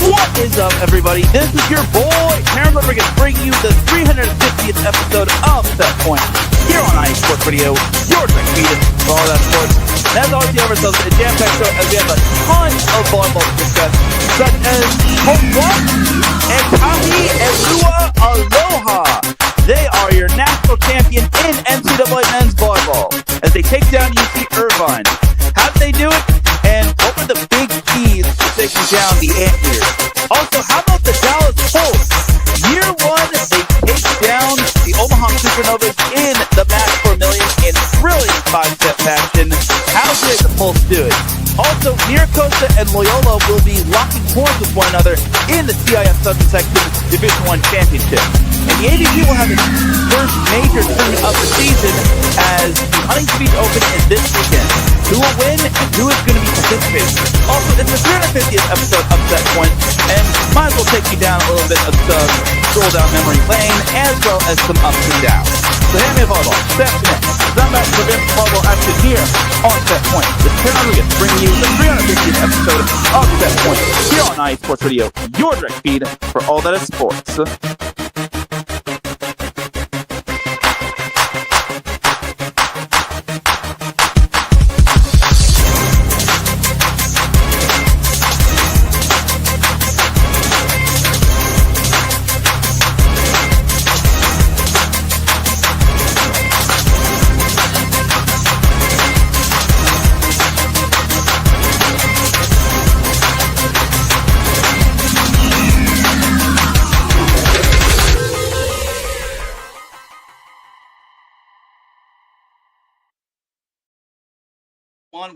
What is up, everybody? This is your boy, Teran Rodriguez, bringing you the 350th episode of Set Point here on IE Sports Radio, your direct feed for all that sports. And as always, we have ourselves a jam-packed show as we have a ton of volleyball to discuss, such as Hokwa and Kami and Lua Aloha. They are your national champion in NCAA men's volleyball as they take down UC Irvine. How did they do it? And what were the big keys to taking down the Anteaters? Also, how about the Dallas Colts? Year one, they take down the Omaha Supernovas in the match for a million in brilliant 5-set fashion. How did the Colts do it? Also, Miracosta and Loyola will be locking horns with one another in the CIF Southern Section Division I Championship. And the AVP will have its first major tournament of the season as the Huntington Beach Open is this weekend. Who will win and who is going to be participating? Also, it's the 350th episode of Set Point, and might as well take you down a little bit of some stroll down memory lane as well as some ups and downs. So hand me a volleyball, step connect. I'm back to the volleyball action here on Set Point. The Teran Rodriguez bringing you the 350th episode of Set Point here on IE Sports Radio, your direct feed for all that is sports.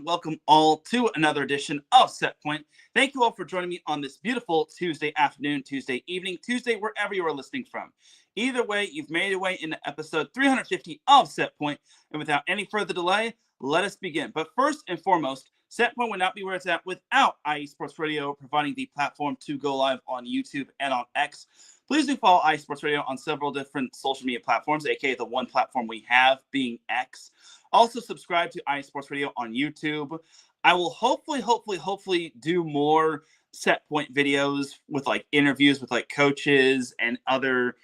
Welcome all to another edition of Set Point. Thank you all for joining me on this beautiful Tuesday afternoon, Tuesday evening, Tuesday wherever you are listening from. Either way, you've made your way into episode 350 of Set Point, and without any further delay, let us begin. But first and foremost, Set Point would not be where it's at without IE Sports Radio providing the platform to go live on YouTube and on X. Please do follow IE Sports Radio on several different social media platforms, aka the one platform we have being X. Also, subscribe to IE Sports Radio on YouTube. I will hopefully do more Set Point videos with like interviews with like coaches and other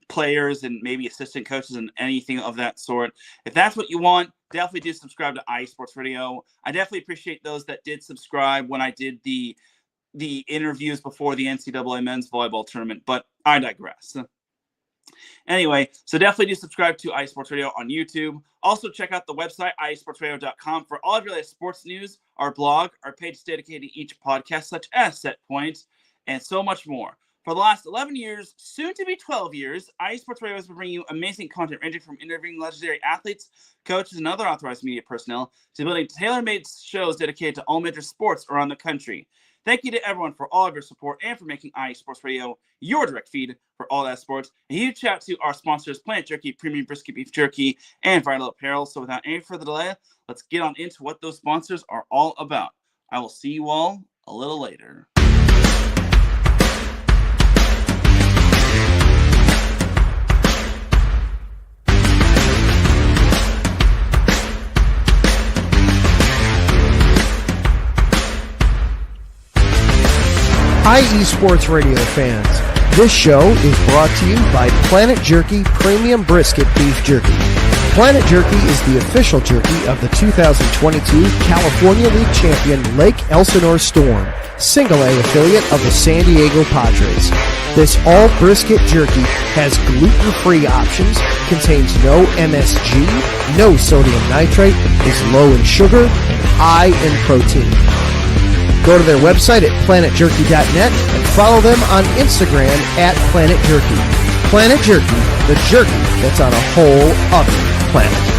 players and maybe assistant coaches and anything of that sort. If that's what you want, definitely do subscribe to IE Sports Radio. I definitely appreciate those that did subscribe when I did the interviews before the NCAA men's volleyball tournament, but I digress. Anyway, so definitely do subscribe to IE Sports Radio on YouTube. Also, check out the website, iesportsradio.com, for all of your latest sports news, our blog, our page dedicated to each podcast, such as Set Point, and so much more. For the last 11 years, soon to be 12 years, IE Sports Radio has been bringing you amazing content ranging from interviewing legendary athletes, coaches, and other authorized media personnel to building tailor-made shows dedicated to all major sports around the country. Thank you to everyone for all of your support and for making IE Sports Radio your direct feed for all that sports. A huge shout out to our sponsors, Planet Jerky, Premium Brisket Beef Jerky, and Vital Apparel. So without any further delay, let's get on into what those sponsors are all about. I will see you all a little later. IE Sports Radio fans, this show is brought to you by Planet Jerky Premium Brisket Beef Jerky. Planet Jerky is the official jerky of the 2022 California League champion Lake Elsinore Storm, Single A affiliate of the San Diego Padres. This all brisket jerky has gluten-free options, contains no MSG, no sodium nitrate, is low in sugar, and high in protein. Go to their website at planetjerky.net and follow them on Instagram at Planet Jerky. Planet Jerky, the jerky that's on a whole other planet.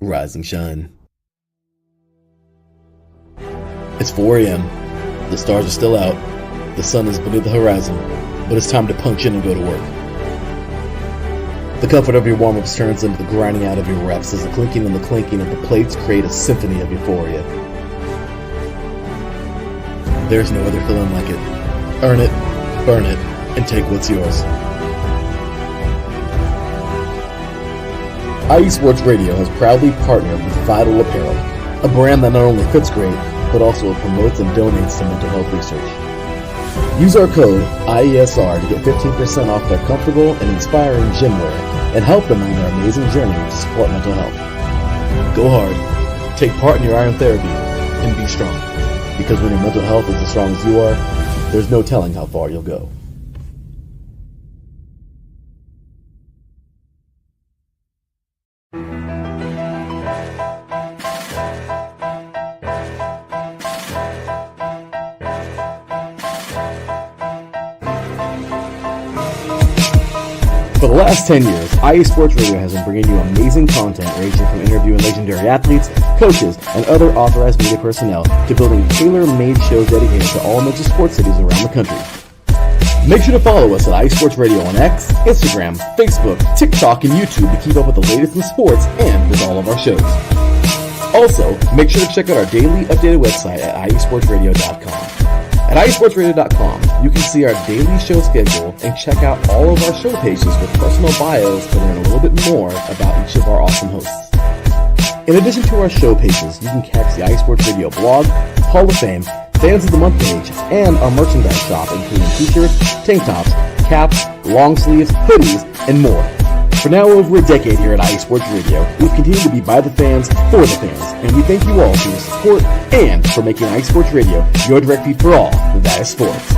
Rise and shine. It's 4 a.m. The stars are still out. The sun is beneath the horizon, but it's time to punch in and go to work. The comfort of your warm-ups turns into the grinding out of your reps as the clinking and the clinking of the plates create a symphony of euphoria. There's no other feeling like it. Earn it, burn it, and take what's yours. IE Sports Radio has proudly partnered with Vital Apparel, a brand that not only fits great, but also promotes and donates to mental health research. Use our code IESR to get 15% off their comfortable and inspiring gym wear and help them on their amazing journey to support mental health. Go hard, take part in your iron therapy, and be strong. Because when your mental health is as strong as you are, there's no telling how far you'll go. For the last 10 years, IE Sports Radio has been bringing you amazing content ranging from interviewing legendary athletes, coaches, and other authorized media personnel to building tailor-made shows dedicated to all major sports cities around the country. Make sure to follow us at IE Sports Radio on X, Instagram, Facebook, TikTok, and YouTube to keep up with the latest in sports and with all of our shows. Also, make sure to check out our daily updated website at iesportsradio.com. At iesportsradio.com, you can see our daily show schedule and check out all of our show pages with personal bios to learn a little bit more about each of our awesome hosts. In addition to our show pages, you can catch the IE Sports Radio blog, Hall of Fame, Fans of the Month page, and our merchandise shop, including t-shirts, tank tops, caps, long sleeves, hoodies, and more. For now over a decade here at IE Sports Radio, we've continued to be by the fans, for the fans, and we thank you all for your support and for making IE Sports Radio your direct feed for all that is sports.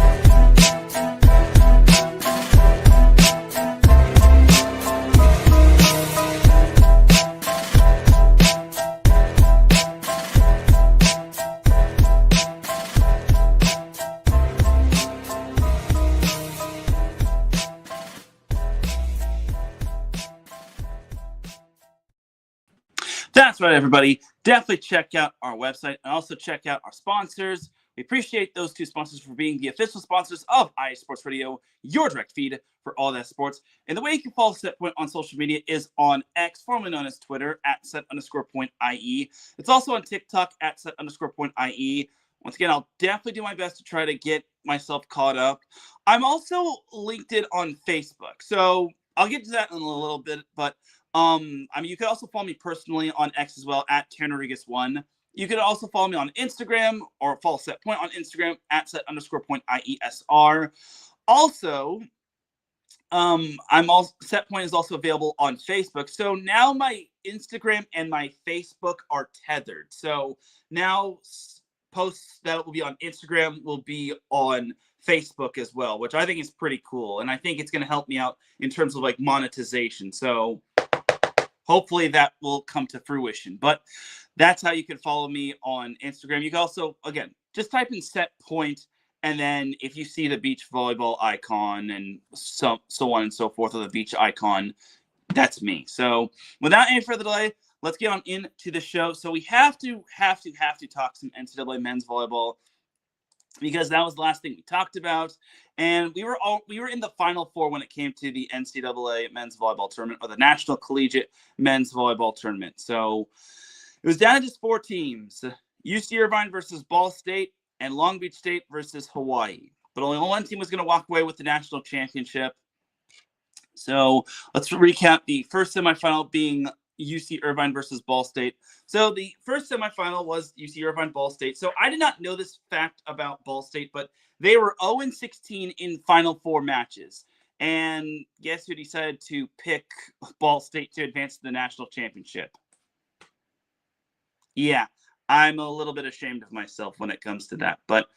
That's right, everybody. Definitely check out our website and also check out our sponsors. We appreciate those two sponsors for being the official sponsors of IE Sports Radio, your direct feed for all that sports. And the way you can follow Setpoint on social media is on X, formerly known as Twitter, at set_point.ie. It's also on TikTok at set_point.ie. Once again, I'll definitely do my best to try to get myself caught up. I'm also linked in on Facebook, so I'll get to that in a little bit, but you can also follow me personally on X as well at Teran Rodriguez 1. You can also follow me on Instagram or follow Setpoint on Instagram at set_point.iesr. Also, Setpoint is also available on Facebook. So now my Instagram and my Facebook are tethered. So now posts that will be on Instagram will be on Facebook as well, which I think is pretty cool. And I think it's going to help me out in terms of like monetization. So hopefully that will come to fruition. But that's how you can follow me on Instagram. You can also, again, just type in Setpoint, and then if you see the beach volleyball icon and so on and so forth, or the beach icon, that's me. So without any further delay, let's get on into the show. So we have to talk some NCAA men's volleyball, because that was the last thing we talked about. And we were in the Final Four when it came to the NCAA men's volleyball tournament, or the National Collegiate Men's Volleyball Tournament. So it was down to just 4 teams: UC Irvine versus Ball State and Long Beach State versus Hawaii. But only one team was going to walk away with the national championship. So let's recap the first semifinal being UC Irvine versus Ball State. So the first semifinal was UC Irvine Ball State. So I did not know this fact about Ball State, but they were 0-16 in Final Four matches. And guess who decided to pick Ball State to advance to the national championship? Yeah, I'm a little bit ashamed of myself when it comes to that. But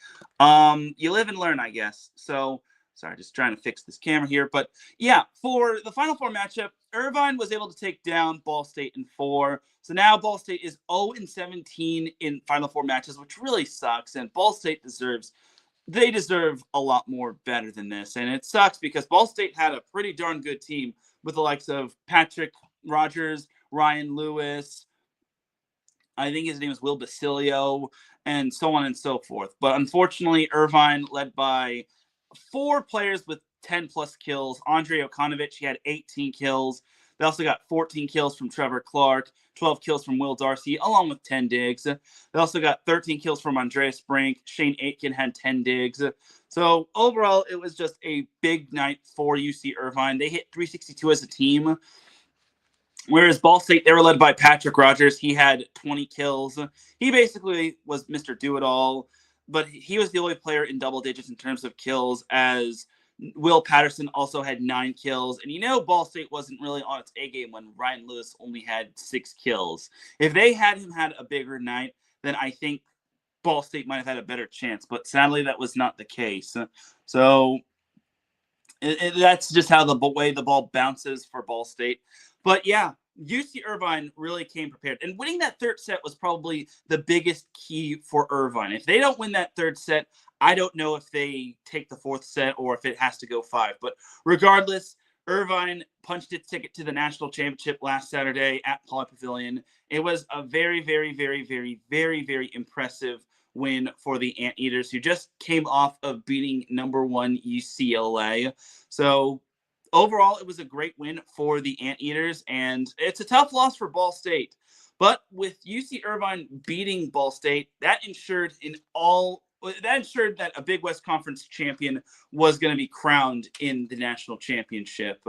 you live and learn, I guess. So, sorry, just trying to fix this camera here. But yeah, for the Final Four matchup, Irvine was able to take down Ball State in 4. So now Ball State is 0-17 in Final Four matches, which really sucks. And Ball State deserve a lot more better than this. And it sucks because Ball State had a pretty darn good team with the likes of Patrick Rogers, Ryan Lewis, I think his name is Will Basilio, and so on and so forth. But unfortunately, Irvine led by 4 players with 10-plus kills. Andre Okanovich, he had 18 kills. They also got 14 kills from Trevor Clark, 12 kills from Will Darcy, along with 10 digs. They also got 13 kills from Andreas Brink. Shane Aitken had 10 digs. So overall, it was just a big night for UC Irvine. They hit 362 as a team. Whereas Ball State, they were led by Patrick Rogers. He had 20 kills. He basically was Mr. Do-It-All, but he was the only player in double digits in terms of kills, as Will Patterson also had 9 kills. And Ball State wasn't really on its A game when Ryan Lewis only had 6 kills. If they had him had a bigger night, then I think Ball State might have had a better chance. But sadly, that was not the case. So that's just how the way the ball bounces for Ball State. But yeah, UC Irvine really came prepared. And winning that third set was probably the biggest key for Irvine. If they don't win that third set, I don't know if they take the fourth set or if it has to go 5. But regardless, Irvine punched its ticket to the national championship last Saturday at Pauley Pavilion. It was a very, very, very, very, very, very impressive win for the Anteaters, who just came off of beating number 1 UCLA. So overall, it was a great win for the Anteaters, and it's a tough loss for Ball State. But with UC Irvine beating Ball State, that ensured that a Big West Conference champion was going to be crowned in the national championship,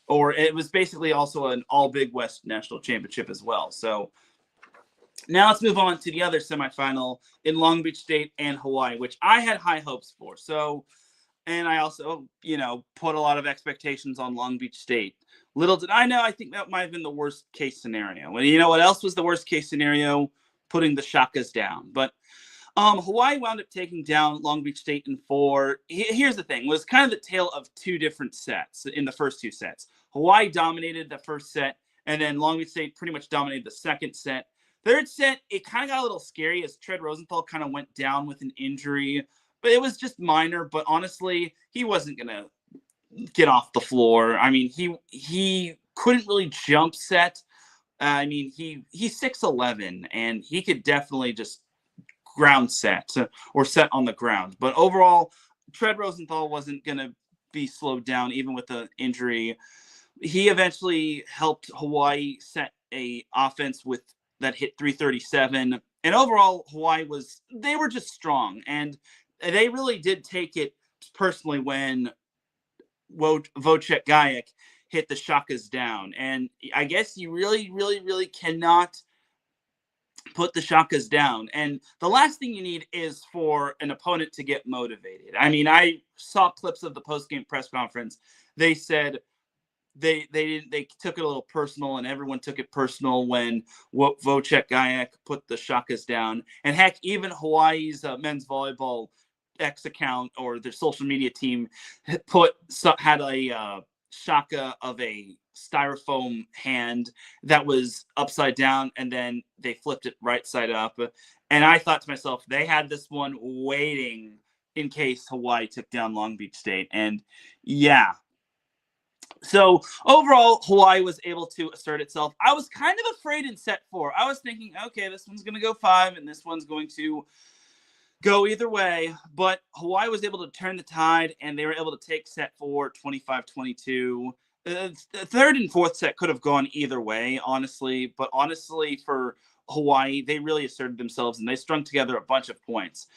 or it was basically also an all Big West national championship as well. So now let's move on to the other semifinal in Long Beach State and Hawaii, which I had high hopes for. And I also, put a lot of expectations on Long Beach State. Little did I know, I think that might have been the worst case scenario. And you know what else was the worst case scenario? Putting the Shakas down. But Hawaii wound up taking down Long Beach State in 4. Here's the thing. It was kind of the tale of 2 different sets in the first 2 sets. Hawaii dominated the first set, and then Long Beach State pretty much dominated the second set. Third set, it kind of got a little scary as Teran Rodriguez kind of went down with an injury. But it was just minor. But honestly, he wasn't going to get off the floor. I mean, he couldn't really jump set. He's 6'11", and he could definitely just ground set or set on the ground. But overall, Teran Rosenthal wasn't going to be slowed down even with the injury. He eventually helped Hawaii set a offense that hit 337. And overall, Hawaii they were just strong. And they really did take it personally when Wojciech Gajek hit the Shakas down. And I guess you really, really, really cannot put the Shakas down. And the last thing you need is for an opponent to get motivated. I mean, I saw clips of the post-game press conference. They said they took it a little personal, and everyone took it personal when Wojciech Gajek put the Shakas down. And heck, even Hawaii's men's volleyball X account or their social media team had a Shaka of a styrofoam hand that was upside down, and then they flipped it right side up. And I thought to myself, they had this one waiting in case Hawaii took down Long Beach State. And yeah. So overall, Hawaii was able to assert itself. I was kind of afraid in set 4. I was thinking, okay, this one's going to go 5 and this one's going to go either way. But Hawaii was able to turn the tide, and they were able to take set 4, 25-22. The third and fourth set could have gone either way, honestly. But honestly, for Hawaii, they really asserted themselves, and they strung together a bunch of points.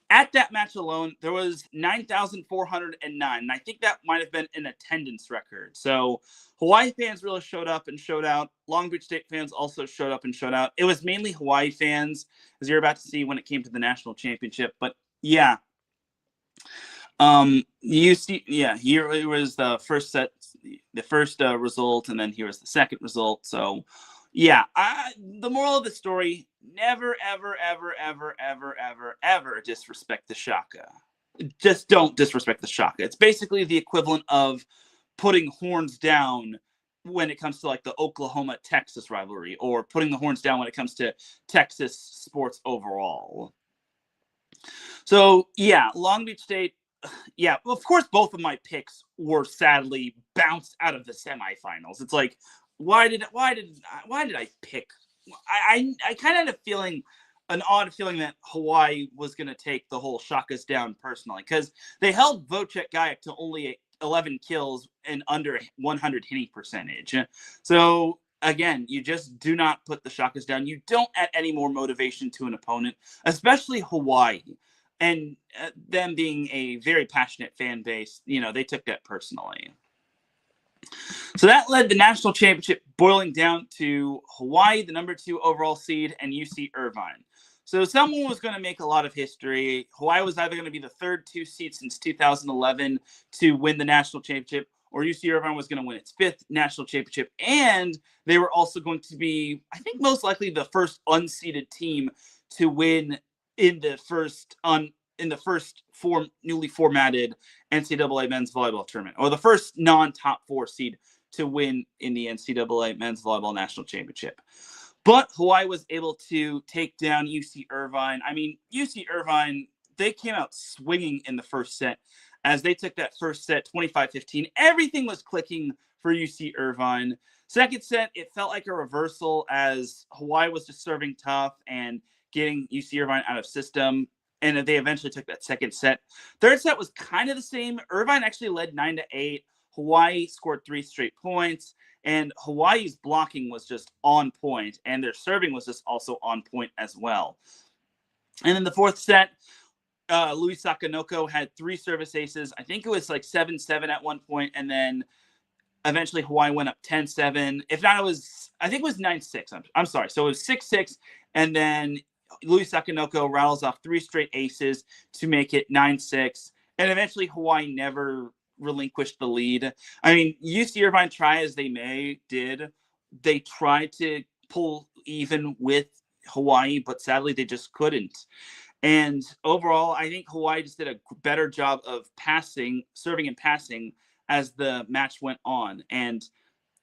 At that match alone, there was 9,409, and I think that might have been an attendance record. So Hawaii fans really showed up and showed out. Long Beach State fans also showed up and showed out. It was mainly Hawaii fans, as you're about to see when it came to the national championship. But yeah, here it was the first set, the first result, and then here was the second result. So yeah, the moral of the story: never, ever, ever, ever, ever, ever, ever disrespect the Shaka. Just don't disrespect the Shaka. It's basically the equivalent of putting horns down when it comes to like the Oklahoma-Texas rivalry, or putting the horns down when it comes to Texas sports overall. So yeah, Long Beach State. Yeah, of course, both of my picks were sadly bounced out of the semifinals. It's like, why did I pick I kind of had a feeling, an odd feeling that Hawaii was going to take the whole Shakas down personally, because they held Vocek Gayak to only 11 kills and under 100 hitting percentage. So again, you just do not put the Shakas down. You don't add any more motivation to an opponent, especially Hawaii. And them being a very passionate fan base, they took that personally. So that led the national championship boiling down to Hawaii, the number 2 overall seed, and UC Irvine. So someone was going to make a lot of history. Hawaii was either going to be the third 2 seed since 2011 to win the national championship, or UC Irvine was going to win its 5th national championship. And they were also going to be, I think, most likely the first unseeded team to win in the first newly formatted NCAA men's volleyball tournament, or the first non-top 4 seed to win in the NCAA men's volleyball national championship. But Hawaii was able to take down UC Irvine. I mean, UC Irvine, they came out swinging in the first set as they took that first set 25-15. Everything was clicking for UC Irvine. Second set, it felt like a reversal as Hawaii was just serving tough and getting UC Irvine out of system. And they eventually took that second set. Third set was kind of the same. Irvine actually led 9-8. Hawaii scored 3 straight points. And Hawaii's blocking was just on point. And their serving was just also on point as well. And then the fourth set, Louis Sakanoko had 3 service aces. I think it was like 7-7 at one point. And then eventually Hawaii went up 10-7. If not, I think it was 9-6. I'm sorry. So it was 6-6. And then Louis Sakanoko rattles off 3 straight aces to make it 9-6. And eventually Hawaii never relinquished the lead. I mean, UC Irvine, try as they may, they tried to pull even with Hawaii, but sadly they just couldn't. And overall, I think Hawaii just did a better job of serving and passing as the match went on. And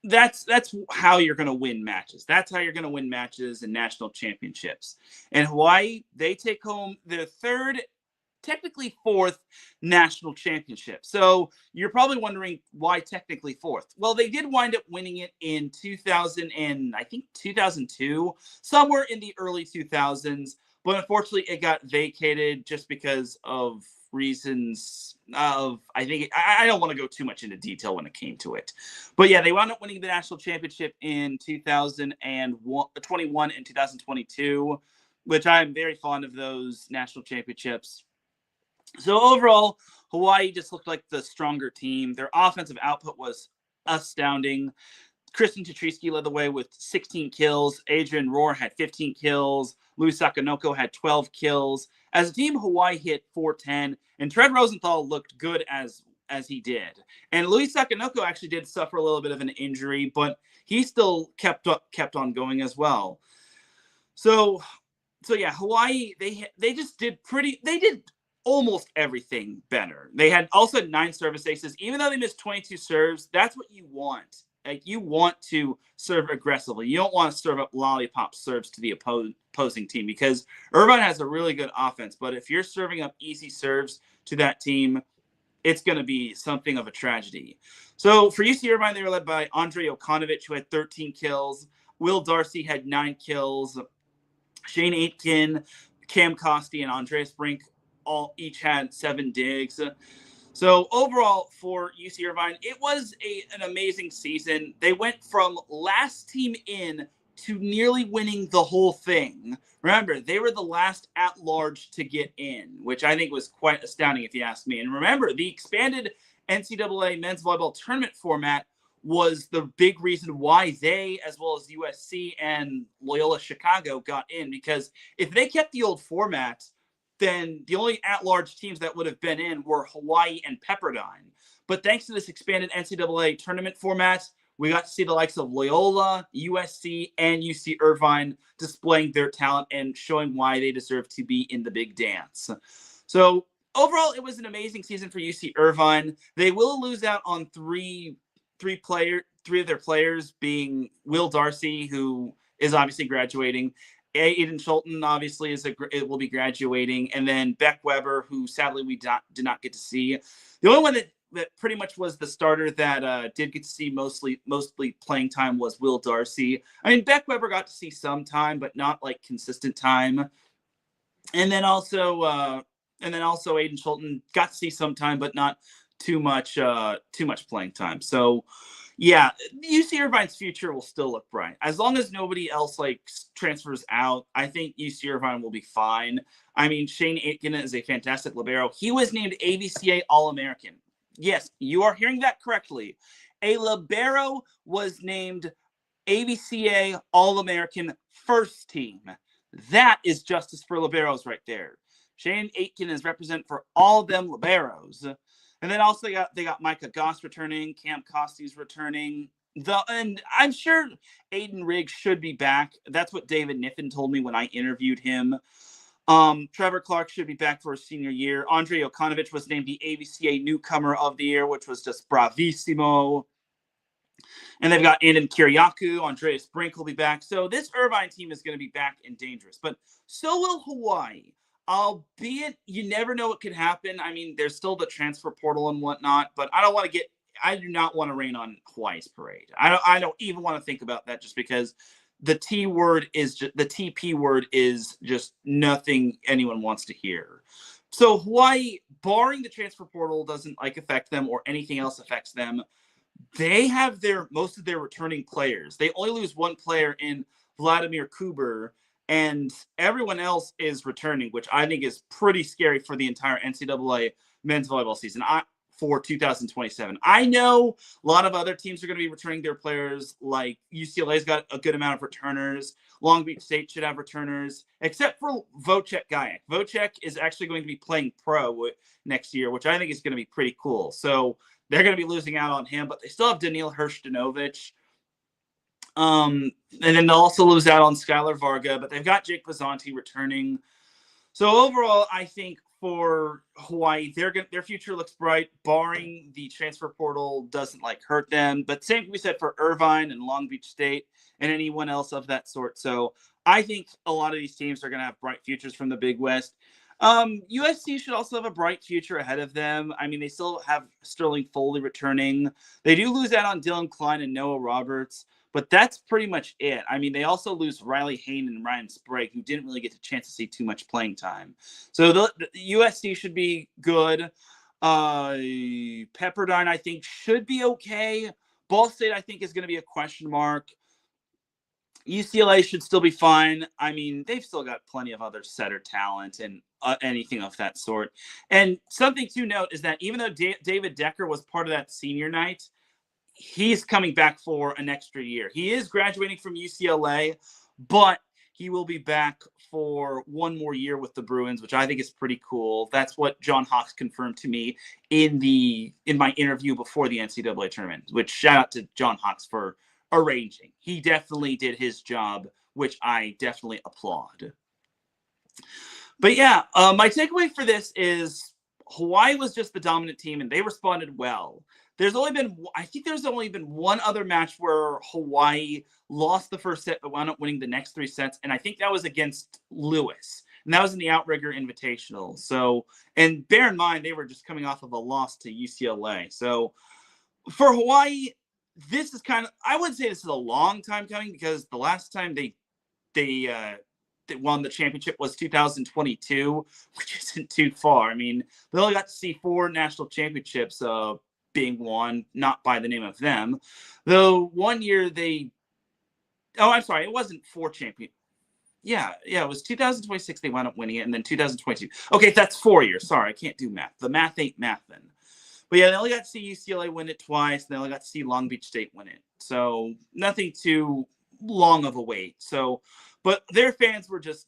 that's how you're going to win matches. That's how you're going to win matches and national championships. And Hawaii, they take home their 3rd, technically 4th national championship. So you're probably wondering why technically 4th. Well, they did wind up winning it in 2002, somewhere in the early 2000s. But unfortunately, it got vacated just because of reasons of, I don't want to go too much into detail when it came to it. But yeah, they wound up winning the national championship in 2021 and 2022, which I'm very fond of those national championships. So overall, Hawaii just looked like the stronger team. Their offensive output was astounding. Kristen Tetrisky led the way with 16 kills. Adrian Rohr had 15 kills. Louis Sakanoko had 12 kills. As a team, Hawaii hit 410, and Teran Rosenthal looked good as he did. And Louis Sakanoko actually did suffer a little bit of an injury, but he still kept on going as well. So yeah, Hawaii, they did almost everything better. They had also 9 service aces. Even though they missed 22 serves, that's what you want. Like, you want to serve aggressively. You don't want to serve up lollipop serves to the opposing team, because Irvine has a really good offense. But if you're serving up easy serves to that team, it's going to be something of a tragedy. So for UC Irvine, they were led by Andre Okonovich, who had 13 kills. Will Darcy had 9 kills. Shane Aitken, Cam Costi, and Andreas Brink each had 7 digs. So overall for UC Irvine, it was an amazing season. They went from last team in to nearly winning the whole thing. Remember, they were the last at-large to get in, which I think was quite astounding if you ask me. And remember, the expanded NCAA men's volleyball tournament format was the big reason why they, as well as USC and Loyola Chicago, got in. Because if they kept the old format, then the only at-large teams that would have been in were Hawaii and Pepperdine. But thanks to this expanded NCAA tournament format, we got to see the likes of Loyola, USC, and UC Irvine displaying their talent and showing why they deserve to be in the big dance. So overall, it was an amazing season for UC Irvine. They will lose out on three of their players, being Will Darcy, who is obviously graduating. Aiden Schulten, obviously, it will be graduating. And then Beck Weber, who sadly we did not get to see. The only one that pretty much was the starter that did get to see mostly playing time was Will Darcy. I mean, Beck Weber got to see some time, but not like consistent time. And then also Aiden Schulten got to see some time, but not too much playing time. So yeah, UC Irvine's future will still look bright. As long as nobody else like transfers out, I think UC Irvine will be fine. I mean, Shane Aitken is a fantastic libero. He was named AVCA All-American. Yes, you are hearing that correctly. A libero was named AVCA All-American first team. That is justice for liberos right there. Shane Aitken is represent for all of them liberos. And then also they got Micah Goss returning, Cam Costy's returning. And I'm sure Aiden Riggs should be back. That's what David Niffen told me when I interviewed him. Trevor Clark should be back for his senior year. Andre Okanovich was named the AVCA Newcomer of the Year, which was just bravissimo. And they've got Andon Kiriakou, Andreas Brink will be back. So this Irvine team is going to be back and dangerous. But so will Hawaii. Albeit you never know what could happen. I mean, there's still the transfer portal and whatnot, but I do not want to rain on Hawaii's parade. I don't even want to think about that just because the TP word is just nothing anyone wants to hear. So Hawaii, barring the transfer portal doesn't affect them or anything else affects them, they have most of their returning players. They only lose one player in Vladimir Kuber, and everyone else is returning, which I think is pretty scary for the entire NCAA men's volleyball season for 2027. I know a lot of other teams are going to be returning their players, like UCLA's got a good amount of returners. Long Beach State should have returners, except for Vocek Gayak. Vocek is actually going to be playing pro next year, which I think is going to be pretty cool. So they're going to be losing out on him, but they still have Daniil Hirschdanovich. And then they'll also lose out on Skylar Varga, but they've got Jake Bazzanti returning. So overall, I think for Hawaii, their future looks bright, barring the transfer portal doesn't hurt them. But same can be said for Irvine and Long Beach State and anyone else of that sort. So I think a lot of these teams are going to have bright futures from the Big West. USC should also have a bright future ahead of them. I mean, they still have Sterling Foley returning. They do lose out on Dylan Klein and Noah Roberts, but that's pretty much it. I mean, they also lose Riley Hain and Ryan Sprague, who didn't really get a chance to see too much playing time. So the USC should be good. Pepperdine, I think, should be okay. Ball State, I think, is going to be a question mark. UCLA should still be fine. I mean, they've still got plenty of other setter talent and anything of that sort. And something to note is that even though David Decker was part of that senior night, he's coming back for an extra year. He is graduating from UCLA, but he will be back for one more year with the Bruins, which I think is pretty cool. That's what John Hawks confirmed to me in my interview before the NCAA tournament, which shout out to John Hawks for arranging. He definitely did his job, which I definitely applaud. But yeah, my takeaway for this is Hawaii was just the dominant team and they responded well. There's only been one other match where Hawaii lost the first set but wound up winning the next three sets, and I think that was against Lewis, and that was in the Outrigger Invitational. So, and bear in mind, they were just coming off of a loss to UCLA. So for Hawaii, this is I wouldn't say this is a long time coming, because the last time they won the championship was 2022, which isn't too far. I mean, they only got to see 4 national championships being won, not by the name of them. Though one year it wasn't 4 champions. Yeah, it was 2026 they wound up winning it, and then 2022. Okay, that's 4 years. Sorry, I can't do math. The math ain't mathin'. But yeah, they only got to see UCLA win it twice, and they only got to see Long Beach State win it. So nothing too long of a wait. So, but their fans were just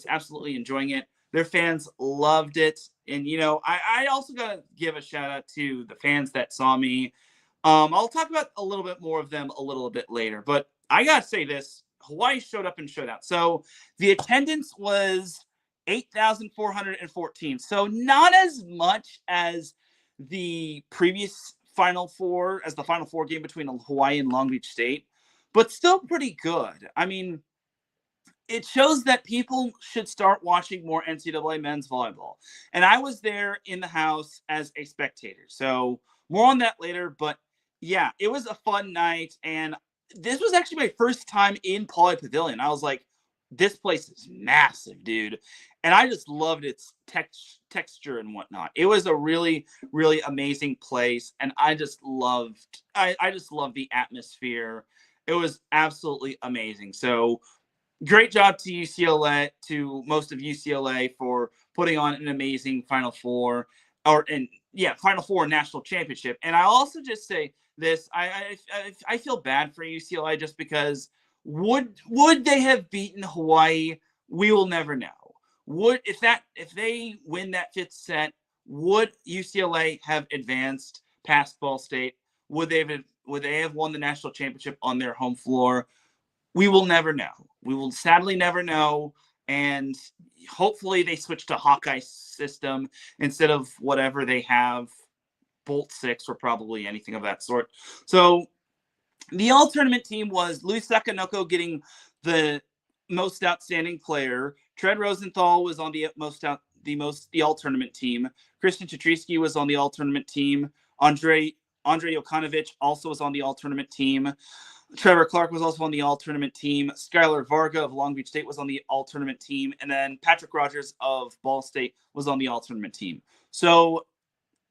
absolutely enjoying it. Their fans loved it. And, I also got to give a shout out to the fans that saw me. I'll talk about a little bit more of them a little bit later. But I got to say this. Hawaii showed up and showed out. So the attendance was 8,414. So not as much as the previous Final Four game between Hawaii and Long Beach State, but still pretty good. I mean, it shows that people should start watching more NCAA men's volleyball. And I was there in the house as a spectator. So more on that later. But yeah, it was a fun night. And this was actually my first time in Pauley Pavilion. I was like, this place is massive, dude. And I just loved its texture and whatnot. It was a really, really amazing place. And I just loved the atmosphere. It was absolutely amazing. So great job to UCLA, to most of UCLA, for putting on an amazing Final Four, Final Four national championship. And I also just say this: I feel bad for UCLA just because would they have beaten Hawaii? We will never know. If they win that fifth set, would UCLA have advanced past Ball State? Would they have won the national championship on their home floor? We will never know. We will sadly never know. And hopefully they switch to Hawkeye system instead of whatever they have, Bolt 6 or probably anything of that sort. So the all-tournament team was Luis Sakanoko getting the most outstanding player. Teran Rosenthal was on the all-tournament team. Christian Chatrisky was on the all-tournament team. Andre Jokanovic also was on the all-tournament team. Trevor Clark was also on the all-tournament team. Skylar Varga of Long Beach State was on the all-tournament team. And then Patrick Rogers of Ball State was on the all-tournament team. So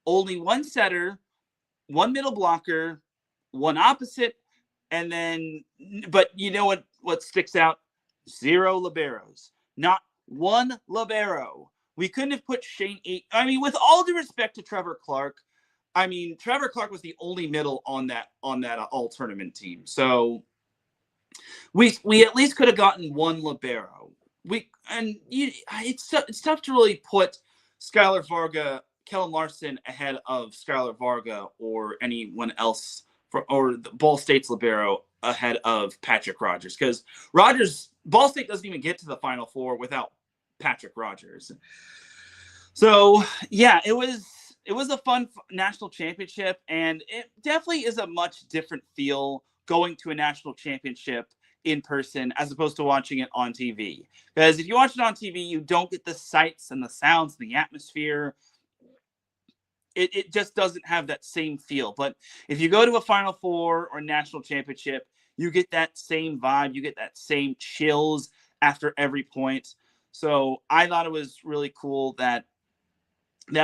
only one setter, one middle blocker, one opposite, and then, but you know what sticks out? 0 liberos. Not one libero. We couldn't have put Shane Eaton. I mean, with all due respect to Trevor Clark, Trevor Clark was the only middle on that all-tournament team. So we at least could have gotten one libero. It's tough to really put Skylar Varga, Kellen Larson ahead of Skylar Varga or anyone else or the Ball State's libero ahead of Patrick Rogers, because Ball State doesn't even get to the Final Four without Patrick Rogers. So yeah, it was a fun national championship, and it definitely is a much different feel going to a national championship in person as opposed to watching it on TV. Because if you watch it on TV, you don't get the sights and the sounds and the atmosphere. It just doesn't have that same feel. But if you go to a Final Four or national championship, you get that same vibe. You get that same chills after every point. So I thought it was really cool that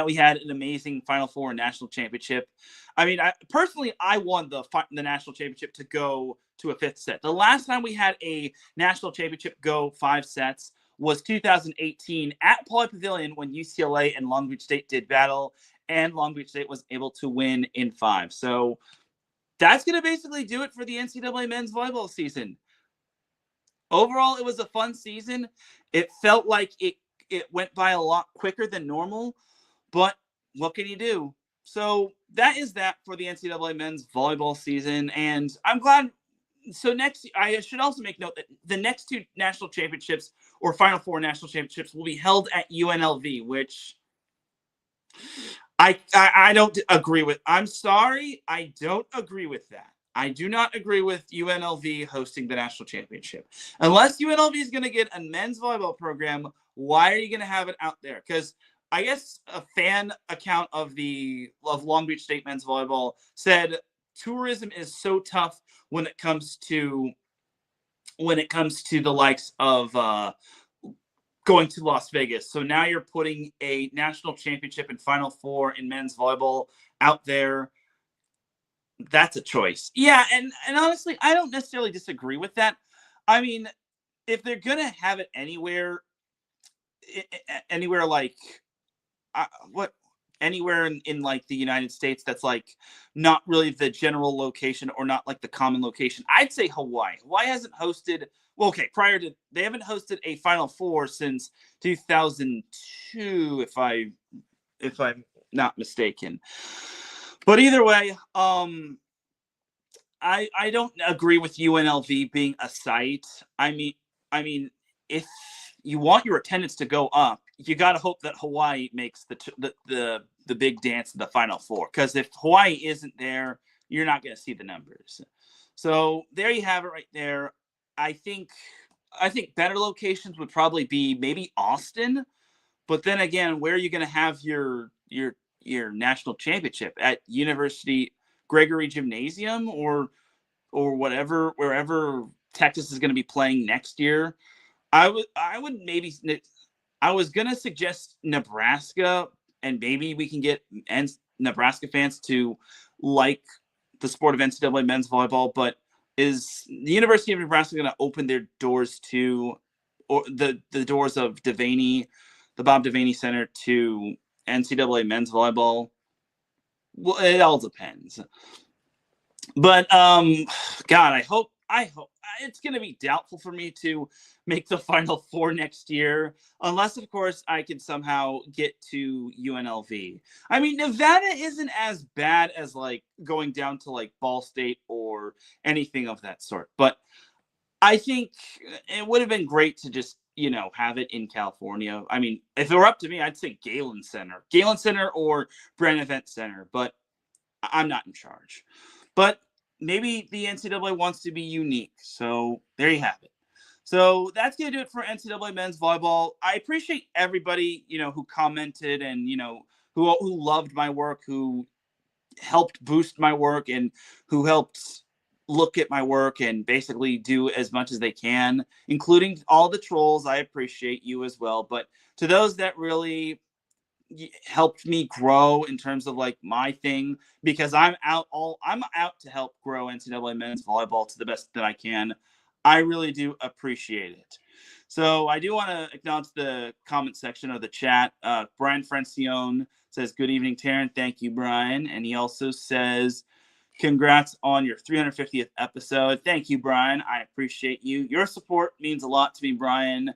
we had an amazing Final Four national championship. I mean, I won the national championship to go to a fifth set. The last time we had a national championship go 5 sets was 2018 at Pauley Pavilion when UCLA and Long Beach State did battle, and Long Beach State was able to win in 5. So that's going to basically do it for the NCAA men's volleyball season. Overall, it was a fun season. It felt like it went by a lot quicker than normal, but what can you do? So that is that for the NCAA men's volleyball season, and I'm glad. So next, I should also make note that the next 2 national championships or Final Four national championships will be held at UNLV, which I don't agree with. I'm sorry, I don't agree with that. I do not agree with UNLV hosting the national championship. Unless UNLV is going to get a men's volleyball program, why are you going to have it out there? Because I guess a fan account of Long Beach State men's volleyball said tourism is so tough when it comes to the likes of going to Las Vegas. So now you're putting a national championship and Final Four in men's volleyball out there. That's a choice. Yeah, and honestly, I don't necessarily disagree with that. I mean, if they're gonna have it anywhere like anywhere in like the United States that's like not really the general location or not like the common location, I'd say Hawaii. Hawaii hasn't hosted. Well, okay, they haven't hosted a Final Four since 2002, if I'm not mistaken. But either way, I don't agree with UNLV being a site. I mean, if you want your attendance to go up, you got to hope that Hawaii makes the big dance in the Final Four. Because if Hawaii isn't there, you're not going to see the numbers. So there you have it right there. I think I think better locations would probably be maybe Austin, but then again, where are you going to have your national championship at University Gregory Gymnasium or whatever, wherever Texas is going to be playing next year? I would maybe, I was going to suggest Nebraska, and maybe we can get Nebraska fans to like the sport of NCAA men's volleyball, but is the University of Nebraska going to open their doors to, or the doors of Devaney, the Bob Devaney Center, to NCAA men's volleyball? Well, it all depends. But God, I hope it's going to be doubtful for me to make the Final Four next year, unless, of course, I can somehow get to UNLV. I mean, Nevada isn't as bad as like going down to like Ball State or anything of that sort, but I think it would have been great to just, have it in California. I mean, if it were up to me, I'd say Galen Center or Brand Event Center, but I'm not in charge. But maybe the NCAA wants to be unique. So there you have it. So that's going to do it for NCAA men's volleyball. I appreciate everybody, who commented and, who loved my work, who helped boost my work, and who helped look at my work and basically do as much as they can, including all the trolls. I appreciate you as well. But to those that really helped me grow in terms of like my thing, because I'm out to help grow NCAA men's volleyball to the best that I can. I really do appreciate it. So I do want to acknowledge the comment section of the chat. Brian Francione says, "Good evening, Teran." Thank you, Brian. And he also says, "Congrats on your 350th episode." Thank you, Brian. I appreciate you. Your support means a lot to me, Brian.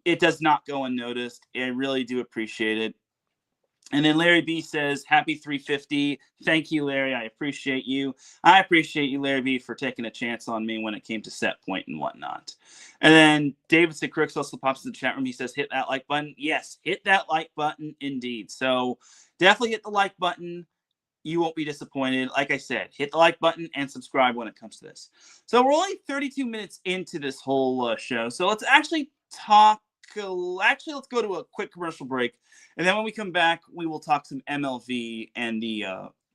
It does not go unnoticed. I really do appreciate it. And then Larry B says, "Happy 350. Thank you, Larry. I appreciate you. I appreciate you, Larry B, for taking a chance on me when it came to set point and whatnot." And then Davidson Crooks also pops in the chat room. He says, "Hit that like button." Yes, hit that like button indeed. So definitely hit the like button. You won't be disappointed. Like I said, hit the like button and subscribe when it comes to this. So we're only 32 minutes into this whole show. So let's actually talk. Let's go to a quick commercial break. And then when we come back, we will talk some MLV and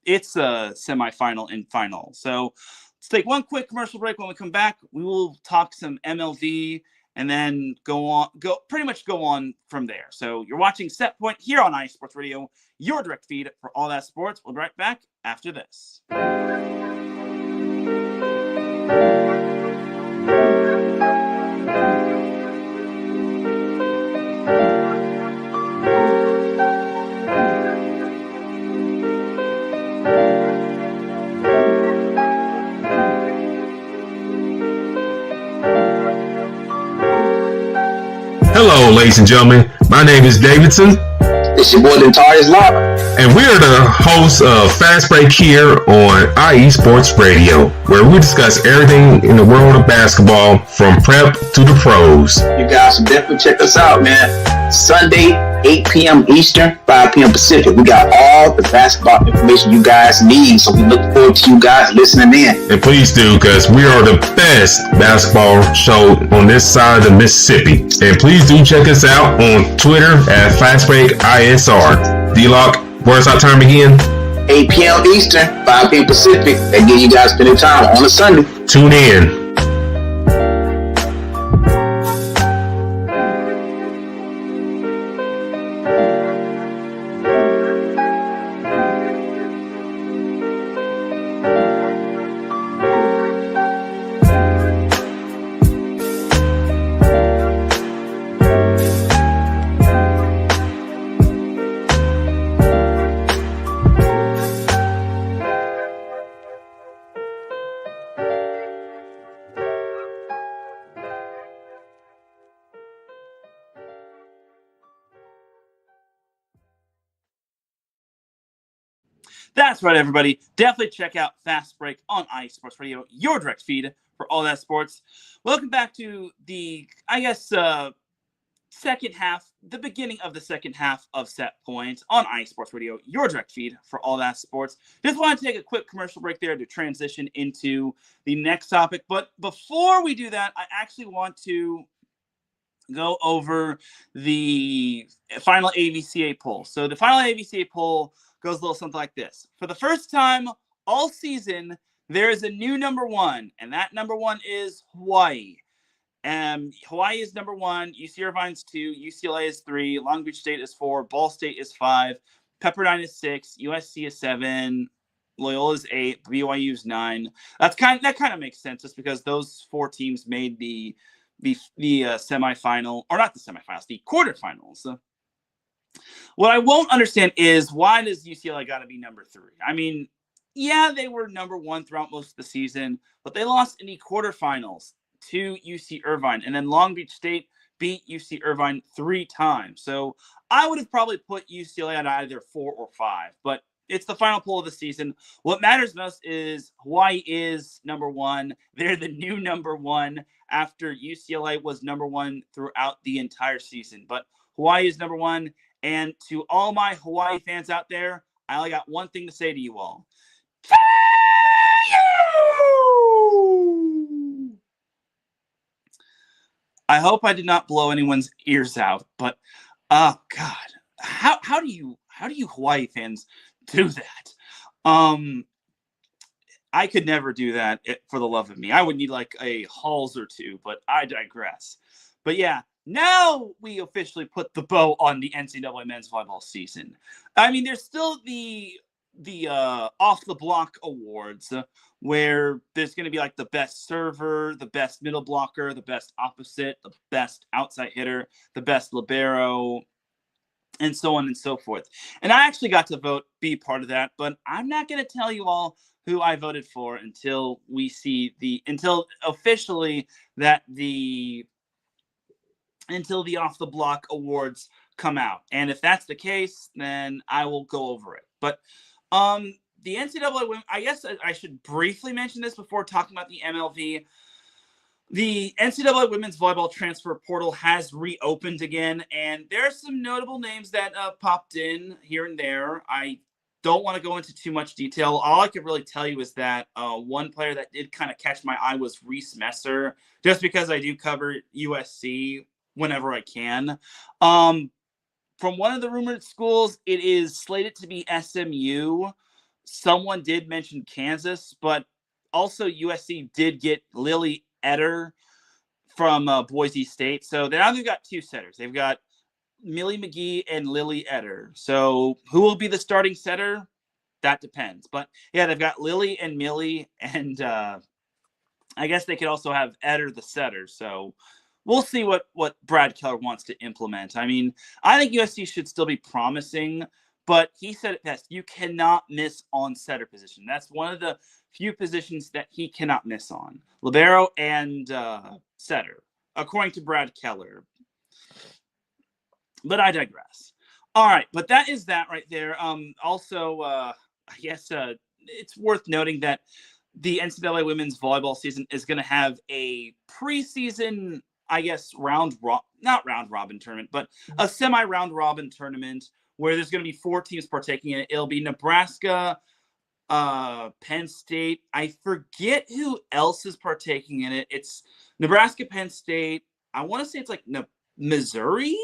its semifinal and final. So let's take one quick commercial break. When we come back, we will talk some MLV and then go pretty much go on from there. So you're watching Set Point here on iSports Radio, your direct feed for all that sports. We'll be right back after this. Hello, ladies and gentlemen. My name is Davidson. It's your boy, Notorious Law. And we are the hosts of Fast Break here on IE Sports Radio, where we discuss everything in the world of basketball from prep to the pros. You guys should definitely check us out, man. Sunday, 8 p.m. Eastern, 5 p.m. Pacific. We got all the basketball information you guys need, so we look forward to you guys listening in. And please do, because we are the best basketball show on this side of the Mississippi. And please do check us out on Twitter at FastBreakISR. D-Lock, where's our time again? 8 p.m. Eastern, 5 p.m. Pacific. That give you guys plenty of time on a Sunday. Tune in. That's right, everybody. Definitely check out Fast Break on iSports Radio, your direct feed for all that sports. Welcome back to the, second half, the beginning of the second half of Set Point on iSports Radio, your direct feed for all that sports. Just want to take a quick commercial break there to transition into the next topic. But before we do that, I actually want to go over the final AVCA poll. So the final AVCA poll goes a little something like this. For the first time all season, there is a new number one, and that number one is Hawaii. Hawaii is number one, UC Irvine's 2, UCLA is 3, Long Beach State is 4, Ball State is 5, Pepperdine is 6, USC is 7, Loyola is 8, BYU is 9. That kind of makes sense, just because those 4 teams made the semifinal, or not the semifinals, the quarterfinals. So what I won't understand is, why does UCLA got to be number 3? I mean, yeah, they were number 1 throughout most of the season, but they lost in the quarterfinals to UC Irvine, and then Long Beach State beat UC Irvine 3 times. So I would have probably put UCLA at either 4 or 5, but it's the final poll of the season. What matters most is Hawaii is number 1. They're the new number 1 after UCLA was number 1 throughout the entire season. But Hawaii is number 1. And to all my Hawaii fans out there, I only got one thing to say to you all. I hope I did not blow anyone's ears out, but oh God, how do you Hawaii fans do that? I could never do that for the love of me. I would need like a Halls or 2, but I digress. But yeah, now we officially put the bow on the NCAA men's volleyball season. I mean, there's still the off the block awards, where there's going to be like the best server, the best middle blocker, the best opposite, the best outside hitter, the best libero, and so on and so forth. And I actually got to be part of that, but I'm not going to tell you all who I voted for until we see until officially that until the off the block awards come out. And if that's the case, then I will go over it. But the NCAA women, I guess I should briefly mention this before talking about the MLV. The NCAA women's volleyball transfer portal has reopened again, and there are some notable names that popped in here and there. I don't want to go into too much detail. All I can really tell you is that one player that did kind of catch my eye was Reese Messer, just because I do cover USC whenever I can. From one of the rumored schools, it is slated to be SMU. Someone did mention Kansas, but also USC did get Lily Etter from Boise State. So now they've got 2 setters. They've got Millie McGee and Lily Etter. So who will be the starting setter? That depends. But yeah, they've got Lily and Millie, and I guess they could also have Etter the setter. So we'll see what Brad Keller wants to implement. I mean, I think USC should still be promising, but he said it best. You cannot miss on setter position. That's one of the few positions that he cannot miss on. Libero and setter, according to Brad Keller. But I digress. All right, but that is that right there. Also, I guess it's worth noting that the NCAA women's volleyball season is going to have a preseason, I guess, not round robin tournament, but a semi-round robin tournament where there's going to be 4 teams partaking in it. It'll be Nebraska, Penn State. I forget who else is partaking in it. It's Nebraska, Penn State. I want to say it's like Missouri.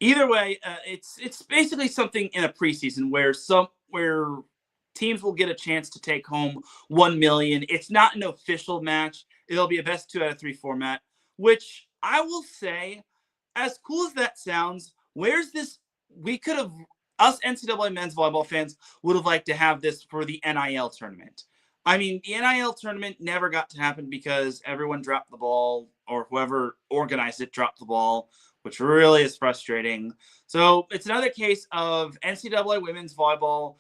Either way, it's basically something in a preseason where teams will get a chance to take home $1 million. It's not an official match. It'll be a best 2 out of 3 format, which I will say, as cool as that sounds, where's this? We could have, us NCAA men's volleyball fans would have liked to have this for the NIL tournament. I mean, the NIL tournament never got to happen because everyone dropped the ball, or whoever organized it dropped the ball, which really is frustrating. So it's another case of NCAA women's volleyball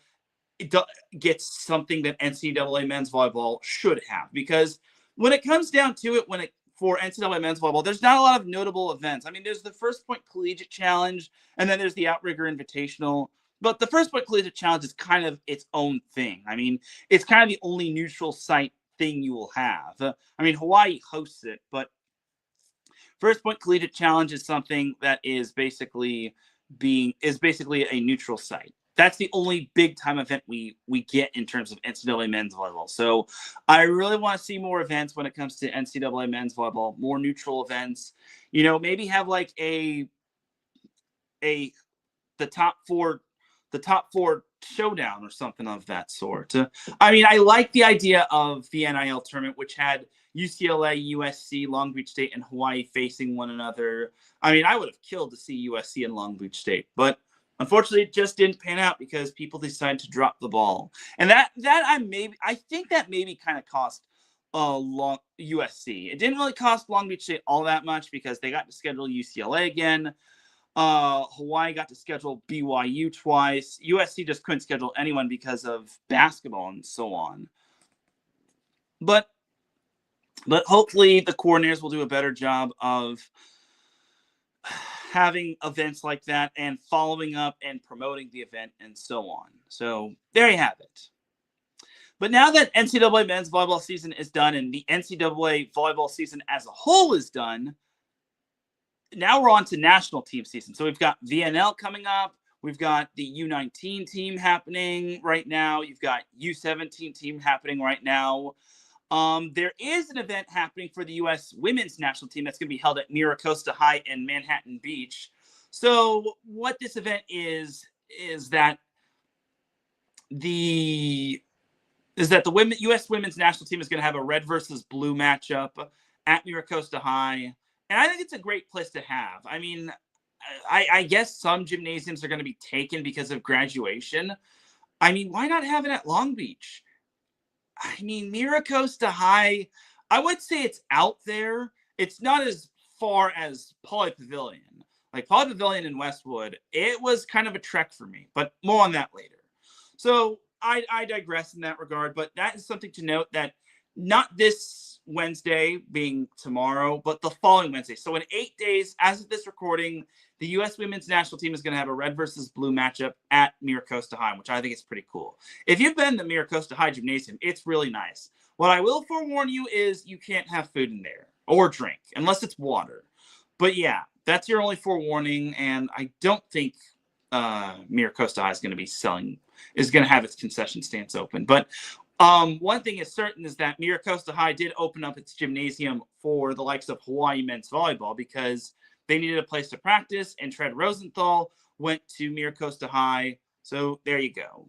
gets something that NCAA men's volleyball should have, because when it comes down to it, for NCAA men's volleyball, there's not a lot of notable events. I mean, there's the First Point Collegiate Challenge, and then there's the Outrigger Invitational. But the First Point Collegiate Challenge is kind of its own thing. I mean, it's kind of the only neutral site thing you will have. I mean, Hawaii hosts it, but First Point Collegiate Challenge is something that is basically a neutral site. that's the only big time event we get in terms of NCAA men's volleyball. So I really want to see more events when it comes to NCAA men's volleyball, more neutral events. Maybe have like the top four showdown or something of that sort. I like the idea of the NIL tournament, which had UCLA, USC, Long Beach State, and Hawaii facing one another. I would have killed to see USC and Long Beach State, but unfortunately, it just didn't pan out because people decided to drop the ball, and I think that maybe kind of cost USC. It didn't really cost Long Beach State all that much because they got to schedule UCLA again. Hawaii got to schedule BYU twice. USC just couldn't schedule anyone because of basketball and so on. But hopefully the coordinators will do a better job of having events like that and following up and promoting the event and so on. So there you have it. But now that NCAA men's volleyball season is done and the NCAA volleyball season as a whole is done, now we're on to national team season. So we've got VNL coming up. We've got the U19 team happening right now. You've got U17 team happening right now. There is an event happening for the U.S. women's national team that's going to be held at Miracosta High in Manhattan Beach. So what this event is that the U.S. women's national team is going to have a red versus blue matchup at Miracosta High. And I think it's a great place to have. I guess some gymnasiums are going to be taken because of graduation. Why not have it at Long Beach? Miracosta High, I would say it's out there. It's not as far as Poly Pavilion. Like Poly Pavilion in Westwood, it was kind of a trek for me, but more on that later. So I digress in that regard, but that is something to note that not this Wednesday being tomorrow, but the following Wednesday. So in 8 days, as of this recording, the U.S. women's national team is going to have a red versus blue matchup at Miracosta High, which I think is pretty cool. If you've been to Miracosta High Gymnasium, it's really nice. What I will forewarn you is you can't have food in there or drink unless it's water. But yeah, that's your only forewarning, and I don't think Miracosta High is going to have its concession stands open. But one thing is certain is that Miracosta High did open up its gymnasium for the likes of Hawaii men's volleyball because they needed a place to practice, and Teran Rosenthal went to Miracosta High. So there you go.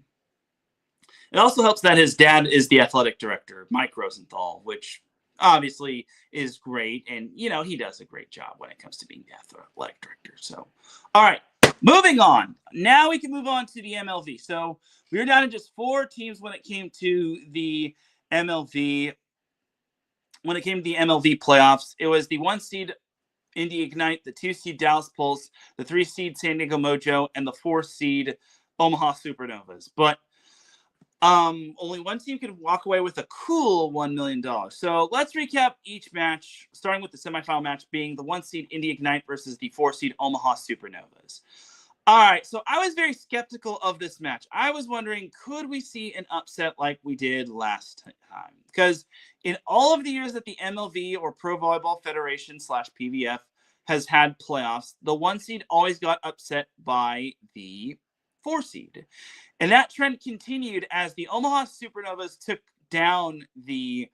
It also helps that his dad is the athletic director, Mike Rosenthal, which obviously is great. And, he does a great job when it comes to being the athletic director. So, all right, moving on. Now we can move on to the MLV. So we were down to just 4 teams when it came to the MLV. When it came to the MLV playoffs, it was the 1 seed Indy Ignite, the 2 seed Dallas Pulse, the 3 seed San Diego Mojo, and the 4 seed Omaha Supernovas. But only one team could walk away with a cool $1 million. So let's recap each match, starting with the semifinal match being the 1 seed Indy Ignite versus the 4 seed Omaha Supernovas. All right, so I was very skeptical of this match. I was wondering, could we see an upset like we did last time? Because in all of the years that the MLV or Pro Volleyball Federation / PVF has had playoffs, the 1 seed always got upset by the 4 seed. And that trend continued as the Omaha Supernovas took down the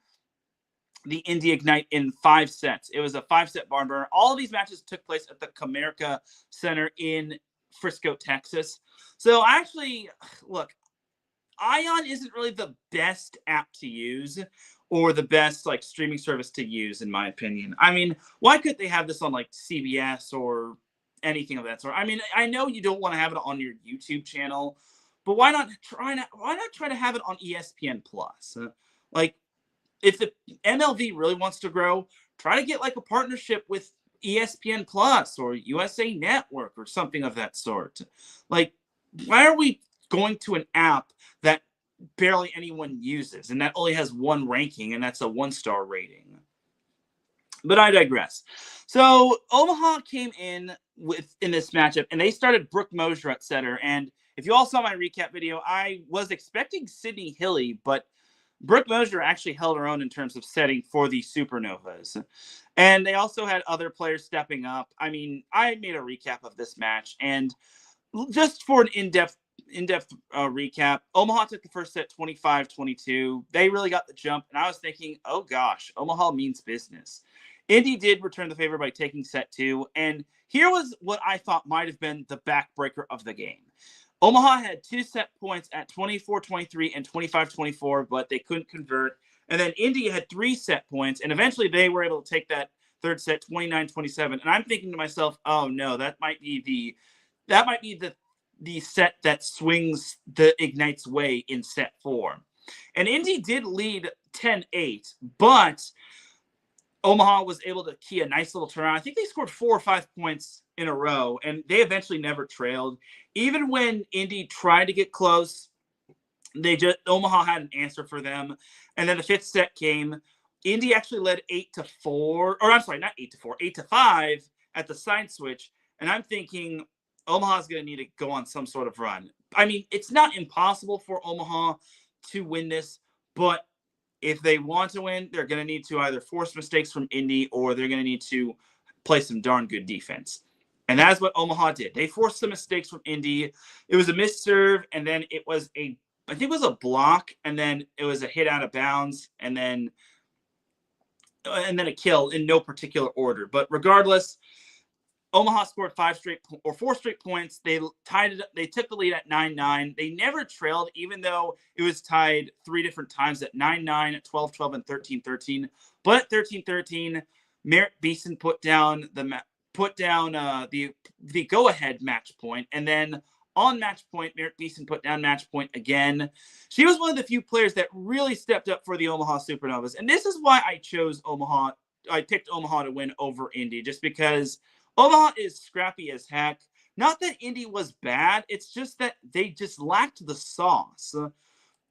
Indy Ignite in 5 sets. It was a 5-set barn burner. All of these matches took place at the Comerica Center in Frisco, Texas. So actually, look, Ion isn't really the best app to use or the best streaming service to use, in my opinion. Why couldn't they have this on CBS or anything of that sort? I know you don't want to have it on your YouTube channel, but why not try to have it on ESPN Plus? If the MLV really wants to grow, try to get a partnership with ESPN Plus or USA Network or something of that sort. Why are we going to an app that barely anyone uses and that only has 1 ranking, and that's a 1-star rating? But I digress. So Omaha came in this matchup, and they started Brooke Mosier at setter. And if you all saw my recap video, I was expecting Sydney Hilly, but Brooke Mosier actually held her own in terms of setting for the Supernovas. And they also had other players stepping up. I made a recap of this match, and just for an in-depth in-depth recap. Omaha took the first set 25-22. They really got the jump, and I was thinking, oh gosh, Omaha means business. Indy did return the favor by taking set 2, and here was what I thought might have been the backbreaker of the game. Omaha had 2 set points at 24-23 and 25-24, but they couldn't convert. And then Indy had 3 set points, and eventually they were able to take that third set 29-27. And I'm thinking to myself, oh no, that might be the set that swings the Ignite's way in set 4. And Indy did lead 10-8, but Omaha was able to key a nice little turnaround. I think they scored 4 or 5 points in a row, and they eventually never trailed. Even when Indy tried to get close, Omaha had an answer for them. And then the 5th set came. Indy actually led 8-4, or I'm sorry, not 8-4, 8-5 at the side switch. And I'm thinking Omaha's going to need to go on some sort of run. I mean, it's not impossible for Omaha to win this, but if they want to win, they're going to need to either force mistakes from Indy or they're going to need to play some darn good defense. And that's what Omaha did. They forced some mistakes from Indy. It was a missed serve, and then I think it was a block, and then it was a hit out of bounds, and then a kill in no particular order. But regardless, Omaha scored 4 straight points. They tied it up. They took the lead at 9-9. They never trailed, even though it was tied 3 different times at 9-9, 12-12, and 13-13. But at 13-13, Merritt Beeson put down the go-ahead match point, and then on match point, Merritt Beeson put down match point again. She was one of the few players that really stepped up for the Omaha Supernovas, and this is why I chose Omaha. I picked Omaha to win over Indy, just because Omaha is scrappy as heck. Not that Indy was bad, it's just that they just lacked the sauce.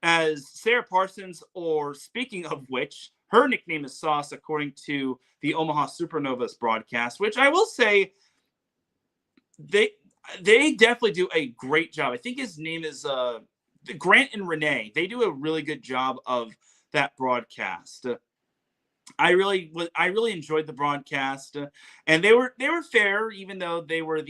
As Sarah Parsons, or speaking of which, her nickname is Sauce, according to the Omaha Supernovas broadcast, which I will say they definitely do a great job. I think his name is Grant and Renee. They do a really good job of that broadcast. I really enjoyed the broadcast, and they were fair, even though they were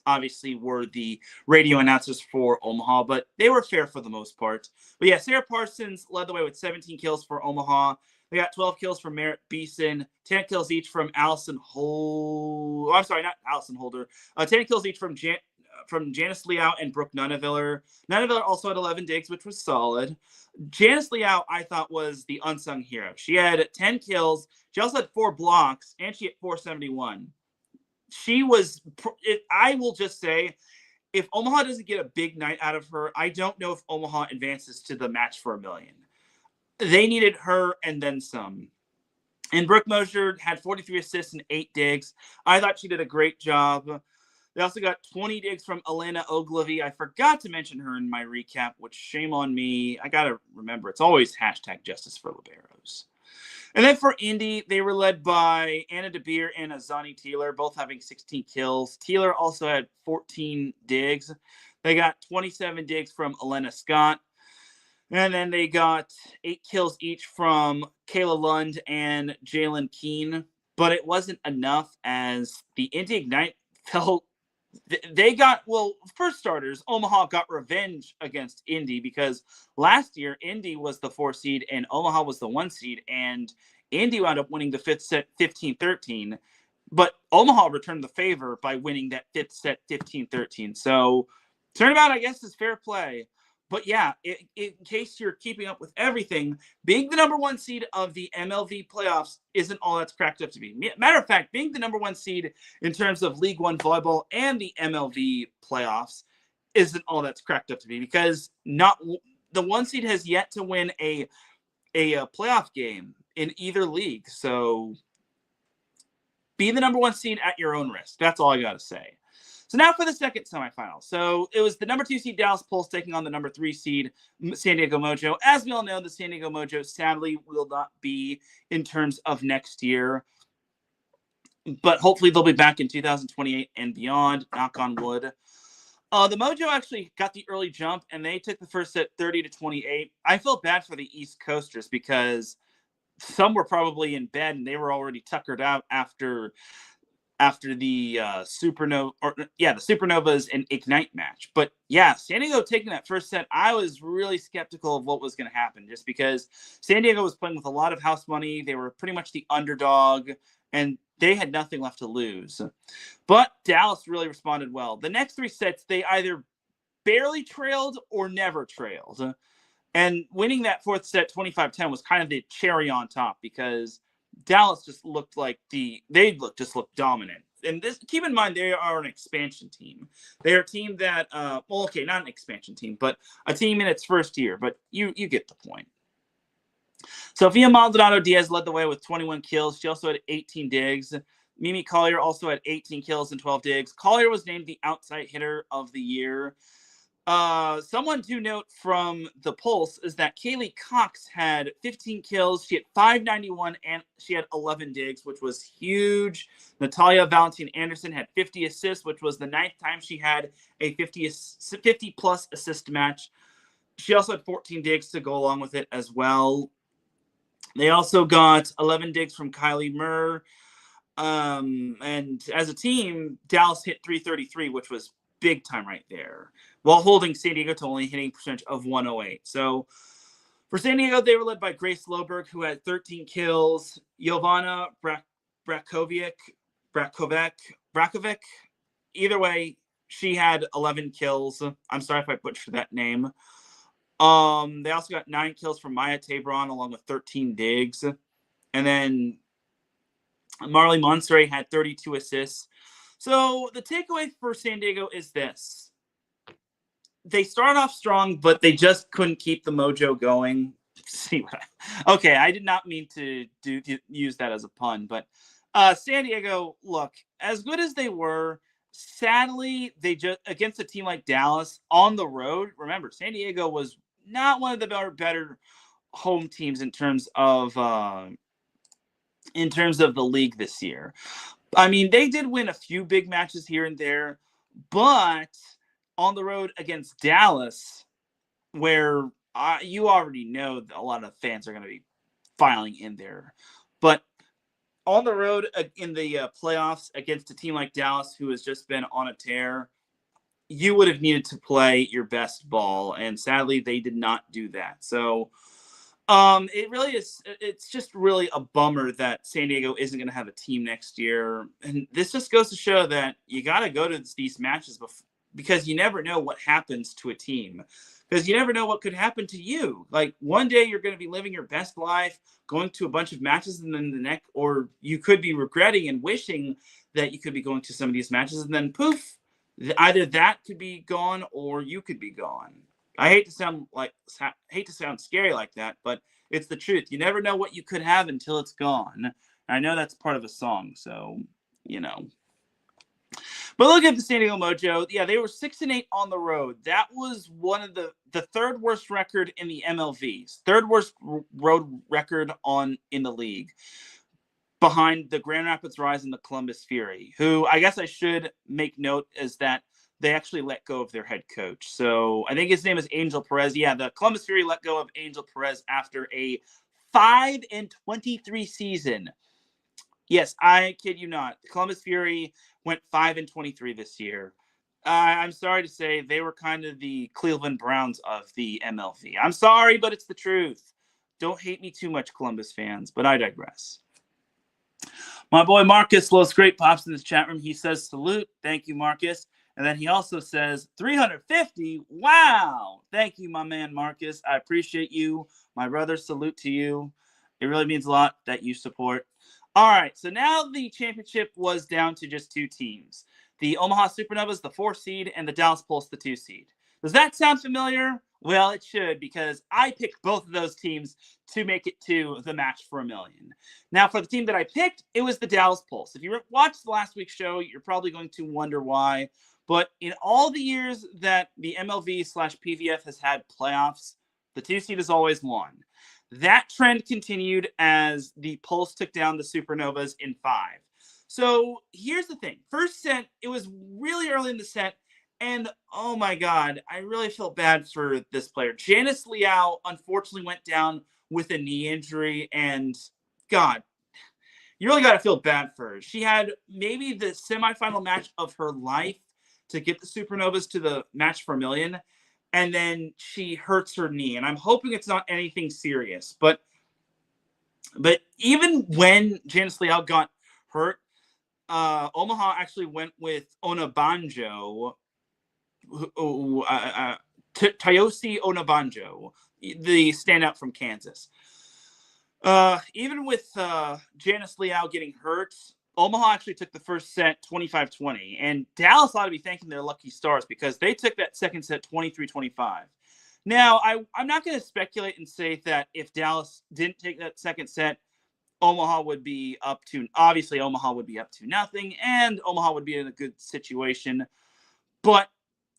obviously were the radio announcers for Omaha, but they were fair for the most part. But yeah, Sarah Parsons led the way with 17 kills for Omaha. They got 12 kills from Merritt Beeson, 10 kills each from Allison Holder. I'm sorry, not Allison Holder. 10 kills each from Janice Liao and Brooke Nuneviller. Nuneviller also had 11 digs, which was solid. Janice Liao, I thought, was the unsung hero. She had 10 kills. She also had 4 blocks, and she hit 471. I will just say, if Omaha doesn't get a big night out of her, I don't know if Omaha advances to the match for $1 million. They needed her and then some. And Brooke Mosher had 43 assists and 8 digs. I thought she did a great job. They also got 20 digs from Elena Ogilvy. I forgot to mention her in my recap, which shame on me. I got to remember, it's always #Justice for Liberos. And then for Indy, they were led by Anna DeBeer and Azani Teeler, both having 16 kills. Teeler also had 14 digs. They got 27 digs from Elena Scott. And then they got 8 kills each from Kayla Lund and Jalen Keene. But it wasn't enough, as the Indy Ignite felt for starters, Omaha got revenge against Indy, because last year Indy was the 4 seed and Omaha was the 1 seed, and Indy wound up winning the 5th set 15-13, but Omaha returned the favor by winning that 5th set 15-13. So turnabout, I guess, is fair play. But yeah, in case you're keeping up with everything, being the number 1 seed of the MLV playoffs isn't all that's cracked up to be. Matter of fact, being the number 1 seed in terms of League One volleyball and the MLV playoffs isn't all that's cracked up to be, because not the 1 seed has yet to win a playoff game in either league. So be the number 1 seed at your own risk. That's all I got to say. So now for the second semifinal. So it was the number 2 seed Dallas Pulse taking on the number 3 seed San Diego Mojo. As we all know, the San Diego Mojo sadly will not be in terms of next year, but hopefully they'll be back in 2028 and beyond, knock on wood. The Mojo actually got the early jump, and they took the first set 30-28. I felt bad for the East Coasters, because some were probably in bed and they were already tuckered out after after the Supernovas and Ignite match. But yeah, San Diego taking that first set, I was really skeptical of what was going to happen, just because San Diego was playing with a lot of house money. They were pretty much the underdog, and they had nothing left to lose. But Dallas really responded well. The next 3 sets, they either barely trailed or never trailed. And winning that 4th set 25-10 was kind of the cherry on top, because Dallas just looked like just looked dominant. And this, keep in mind, they are an expansion team. They're a team that, not an expansion team, but a team in its first year. But you get the point. Sofia Maldonado Diaz led the way with 21 kills. She also had 18 digs. Mimi Collier also had 18 kills and 12 digs. Collier was named the outside hitter of the year. Someone to note from the Pulse is that Kaylee Cox had 15 kills. She had 591 and she had 11 digs, which was huge. Natalia Valentin Anderson had 50 assists, which was the 9th time she had a 50 plus assist match. She also had 14 digs to go along with it as well. They also got 11 digs from Kylie Murr. And as a team, Dallas hit 333, which was big time right there, while holding San Diego to only hitting percentage of 108. So for San Diego, they were led by Grace Loberg, who had 13 kills. Jovana Brakovic. Either way, she had 11 kills. I'm sorry if I butchered that name. They also got 9 kills from Maya Tabron, along with 13 digs. And then Marley Monserrat had 32 assists. So the takeaway for San Diego is this. They started off strong, but they just couldn't keep the mojo going. Okay, I did not mean to use that as a pun, but San Diego, look, as good as they were, sadly, they just, against a team like Dallas on the road, remember, San Diego was not one of the better home teams in terms of the league this year. I mean, they did win a few big matches here and there, but on the road against Dallas, where you already know that a lot of fans are going to be filing in there. But on the road in the playoffs against a team like Dallas, who has just been on a tear, you would have needed to play your best ball, and sadly, they did not do that. So it really is. It's just really a bummer that San Diego isn't going to have a team next year. And this just goes to show that you got to go to these matches because you never know what happens to a team. Because you never know what could happen to you. Like, one day you're going to be living your best life, going to a bunch of matches, and then the next, or you could be regretting and wishing that you could be going to some of these matches, and then poof, either that could be gone or you could be gone. I hate to sound scary like that, but it's the truth. You never know what you could have until it's gone. And I know that's part of a song, so you know. But look at the San Diego Mojo. Yeah, they were 6-8 on the road. That was one of the third worst record in the MLVs. Third worst road record in the league, behind the Grand Rapids Rise and the Columbus Fury, who I guess I should make note is that they actually let go of their head coach. So I think his name is Angel Perez. Yeah, the Columbus Fury let go of Angel Perez after a 5-23 season. Yes, I kid you not. The Columbus Fury went 5-23 this year. I'm sorry to say they were kind of the Cleveland Browns of the MLV. I'm sorry, but it's the truth. Don't hate me too much, Columbus fans, but I digress. My boy Marcus Los Great pops in this chat room. He says, salute. Thank you, Marcus. And then he also says, 350. Wow. Thank you, my man, Marcus. I appreciate you. My brother, salute to you. It really means a lot that you support. All right. So now the championship was down to just 2 teams. The Omaha Supernovas, the 4 seed, and the Dallas Pulse, the 2 seed. Does that sound familiar? Well, it should, because I picked both of those teams to make it to the match for $1 million. Now, for the team that I picked, it was the Dallas Pulse. If you watched last week's show, you're probably going to wonder why. But in all the years that the MLV/PVF has had playoffs, the 2 seed has always won. That trend continued as the Pulse took down the Supernovas in 5. So here's the thing. First set, it was really early in the set. And, oh, my God, I really feel bad for this player. Janice Liao, unfortunately, went down with a knee injury. And, God, you really got to feel bad for her. She had maybe the semifinal match of her life to get the Supernovas to the match for a million, and then she hurts her knee. And I'm hoping it's not anything serious. But even when Janice Leal got hurt, Omaha actually went with Onabanjo, Tayosi Onabanjo, the standout from Kansas. Even with Janice Leal getting hurt, Omaha actually took the first set 25-20. And Dallas ought to be thanking their lucky stars because they took that second set 23-25. Now, I'm not going to speculate and say that if Dallas didn't take that second set, Omaha would be up to, obviously Omaha would be up to nothing, and Omaha would be in a good situation. But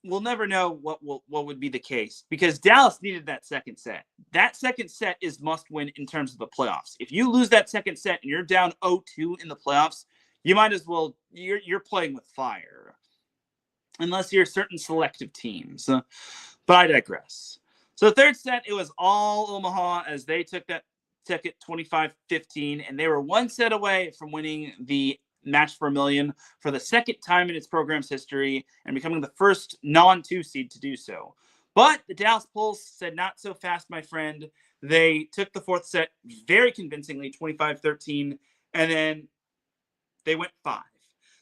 we'll never know what would be the case because Dallas needed that second set. That second set is must win in terms of the playoffs. If you lose that second set and you're down 0-2 in the playoffs, you might as well, you're playing with fire. Unless you're certain selective teams. But I digress. So the third set, it was all Omaha as they took it 25-15, and they were one set away from winning the match for a million for the second time in its program's history and becoming the first non-2 seed to do so. But the Dallas Pulse said, not so fast, my friend. They took the fourth set very convincingly, 25-13, and then they went 5.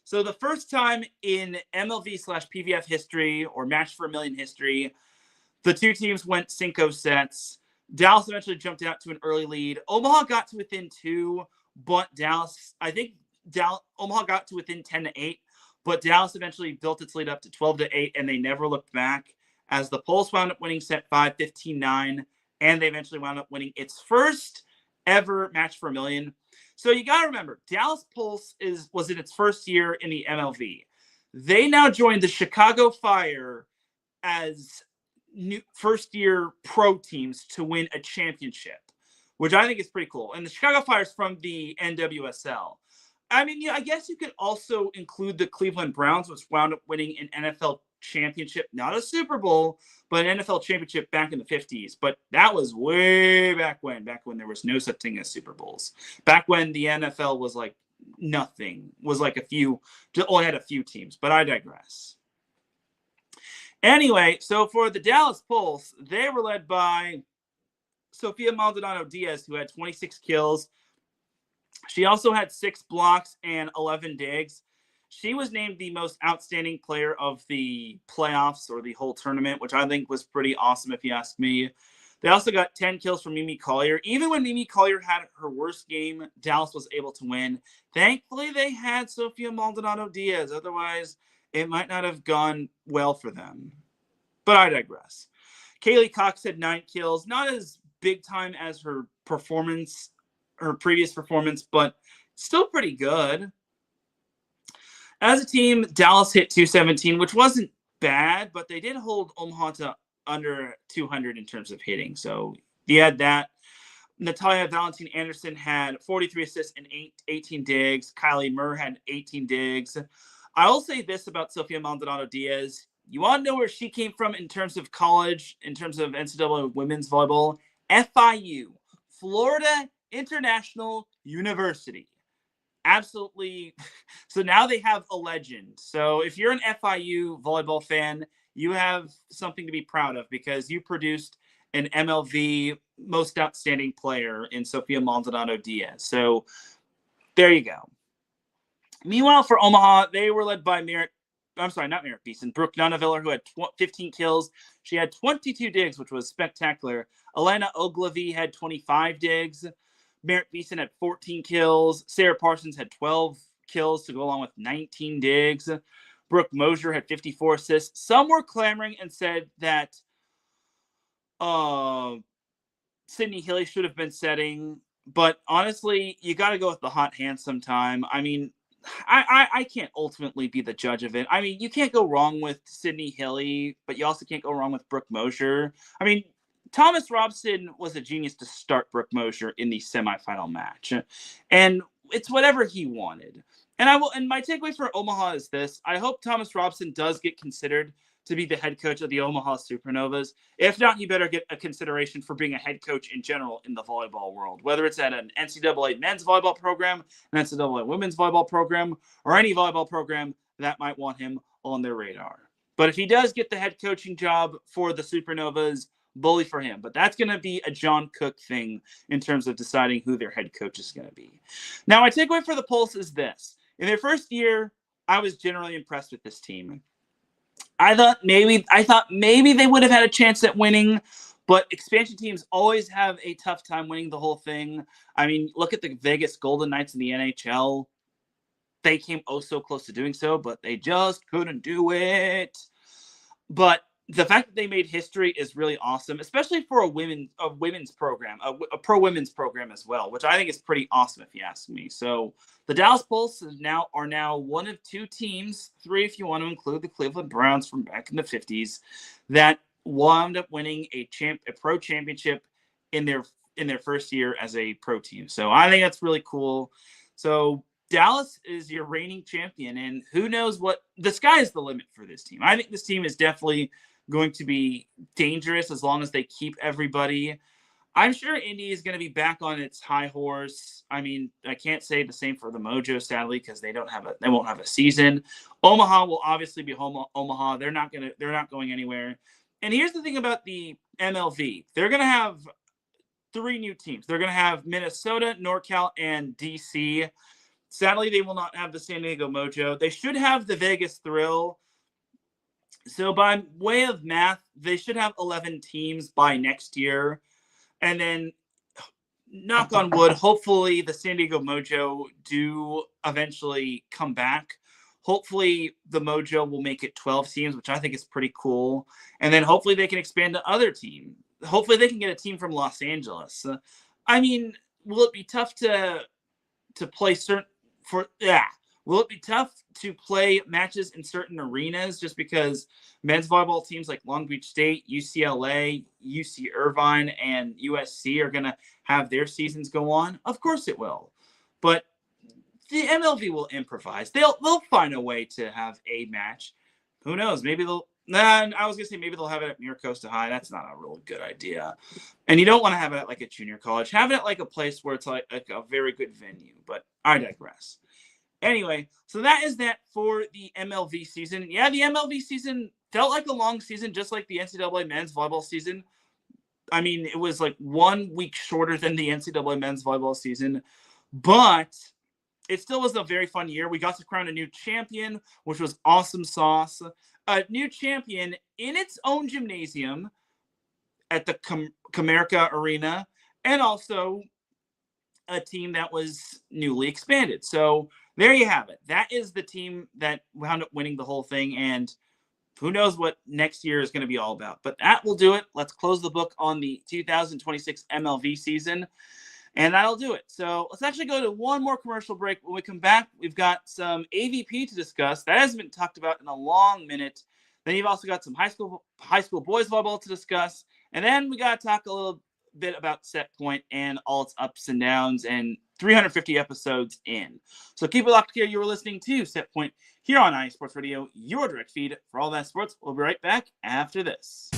So the first time in MLV/PVF history or match for a million history, the two teams went Cinco sets. Dallas eventually jumped out to an early lead. Omaha got to within 2, but Omaha got to within 10-8, but Dallas eventually built its lead up to 12-8, and they never looked back as the Pulse wound up winning set 5, 15-9, and they eventually wound up winning its first ever match for a million. So you got to remember, Dallas Pulse was in its first year in the MLV. They now joined the Chicago Fire as new first-year pro teams to win a championship, which I think is pretty cool. And the Chicago Fire's from the NWSL. I mean, yeah, I guess you could also include the Cleveland Browns, which wound up winning an NFL championship, not a Super Bowl, but an NFL championship back in the 50s. But that was way back when there was no such thing as Super Bowls. Back when the NFL was like nothing, was like only had a few teams, but I digress. Anyway, so for the Dallas Pulse, they were led by Sofia Maldonado Diaz, who had 26 kills. She also had 6 blocks and 11 digs. She was named the most outstanding player of the playoffs or the whole tournament, which I think was pretty awesome if you ask me. They also got 10 kills from Mimi Collier. Even when Mimi Collier had her worst game, Dallas was able to win. Thankfully, they had Sofia Maldonado Diaz. Otherwise, it might not have gone well for them. But I digress. Kaylee Cox had 9 kills. Not as big time as her previous performance, but still pretty good. As a team, Dallas hit 217, which wasn't bad, but they did hold Omaha to under 200 in terms of hitting. So you had that. Natalia Valentin Anderson had 43 assists and 18 digs. Kylie Murr had 18 digs. I will say this about Sofia Maldonado Diaz. You want to know where she came from in terms of college, in terms of NCAA women's volleyball? FIU, Florida International University. Absolutely. So now they have a legend. So if you're an FIU volleyball fan, you have something to be proud of because you produced an MLV most outstanding player in Sofia Maldonado Diaz. So there you go. Meanwhile, for Omaha, they were led by Brooke Nunaviller, who had 15 kills. She had 22 digs, which was spectacular. Elena Ogilvy had 25 digs. Merritt Beeson had 14 kills. Sarah Parsons had 12 kills to go along with 19 digs. Brooke Mosier had 54 assists. Some were clamoring and said that Sydney Hilly should have been setting. But honestly, you got to go with the hot hand sometime. I mean, I can't ultimately be the judge of it. I mean, you can't go wrong with Sydney Hilly, but you also can't go wrong with Brooke Mosier. I mean, Thomas Robson was a genius to start Brooke Mosier in the semifinal match. And it's whatever he wanted. And my takeaway for Omaha is this. I hope Thomas Robson does get considered to be the head coach of the Omaha Supernovas. If not, he better get a consideration for being a head coach in general in the volleyball world, whether it's at an NCAA men's volleyball program, an NCAA women's volleyball program, or any volleyball program that might want him on their radar. But if he does get the head coaching job for the Supernovas, bully for him. But that's going to be a John Cook thing in terms of deciding who their head coach is going to be. Now, my takeaway for the Pulse is this. In their first year, I was generally impressed with this team. I thought maybe they would have had a chance at winning, but expansion teams always have a tough time winning the whole thing. I mean, look at the Vegas Golden Knights in the NHL. They came so close to doing so, but they just couldn't do it. But the fact that they made history is really awesome, especially for a women's program, a pro women's program as well, which I think is pretty awesome if you ask me. So the Dallas Pulse are now one of two teams, three if you want to include the Cleveland Browns from back in the 50s, that wound up winning a pro championship in their first year as a pro team. So I think that's really cool. So Dallas is your reigning champion, and who knows what the sky is the limit for this team. I think this team is definitely going to be dangerous as long as they keep everybody. I'm sure Indy is going to be back on its high horse. I mean, I can't say the same for the Mojo, sadly, because they won't have a season. Omaha will obviously be Omaha. They're not going anywhere. And here's the thing about the MLV. They're going to have three new teams. They're going to have Minnesota, NorCal, and DC. Sadly, they will not have the San Diego Mojo. They should have the Vegas Thrill. So by way of math, they should have 11 teams by next year. And then, knock on wood, hopefully the San Diego Mojo do eventually come back. Hopefully the Mojo will make it 12 teams, which I think is pretty cool. And then hopefully they can expand to other teams. Hopefully they can get a team from Los Angeles. I mean, will it be tough to play Will it be tough to play matches in certain arenas just because men's volleyball teams like Long Beach State, UCLA, UC Irvine, and USC are going to have their seasons go on? Of course it will. But the MLB will improvise. They'll find a way to have a match. Who knows? Maybe they'll have it at Miracosta High. That's not a real good idea. And you don't want to have it at like a junior college. Have it at like a place where it's like a very good venue. But I digress. Anyway, so that is that for the MLV season. Yeah, the MLV season felt like a long season, just like the NCAA men's volleyball season. I mean, it was like 1 week shorter than the NCAA men's volleyball season, but it still was a very fun year. We got to crown a new champion, which was awesome sauce. A new champion in its own gymnasium at the Comerica Arena, and also a team that was newly expanded. So there you have it. That is the team that wound up winning the whole thing, and who knows what next year is going to be all about. But that will do it. Let's close the book on the 2026 MLV season, and that'll do it. So let's actually go to one more commercial break. When we come back, we've got some AVP to discuss. That hasn't been talked about in a long minute. Then you've also got some high school boys volleyball to discuss, and then we got to talk a little bit about Set Point and all its ups and downs, and 350 episodes in. So keep it locked here. You were listening to Set Point here on IE Sports Radio, your direct feed for all that sports. We'll be right back after this.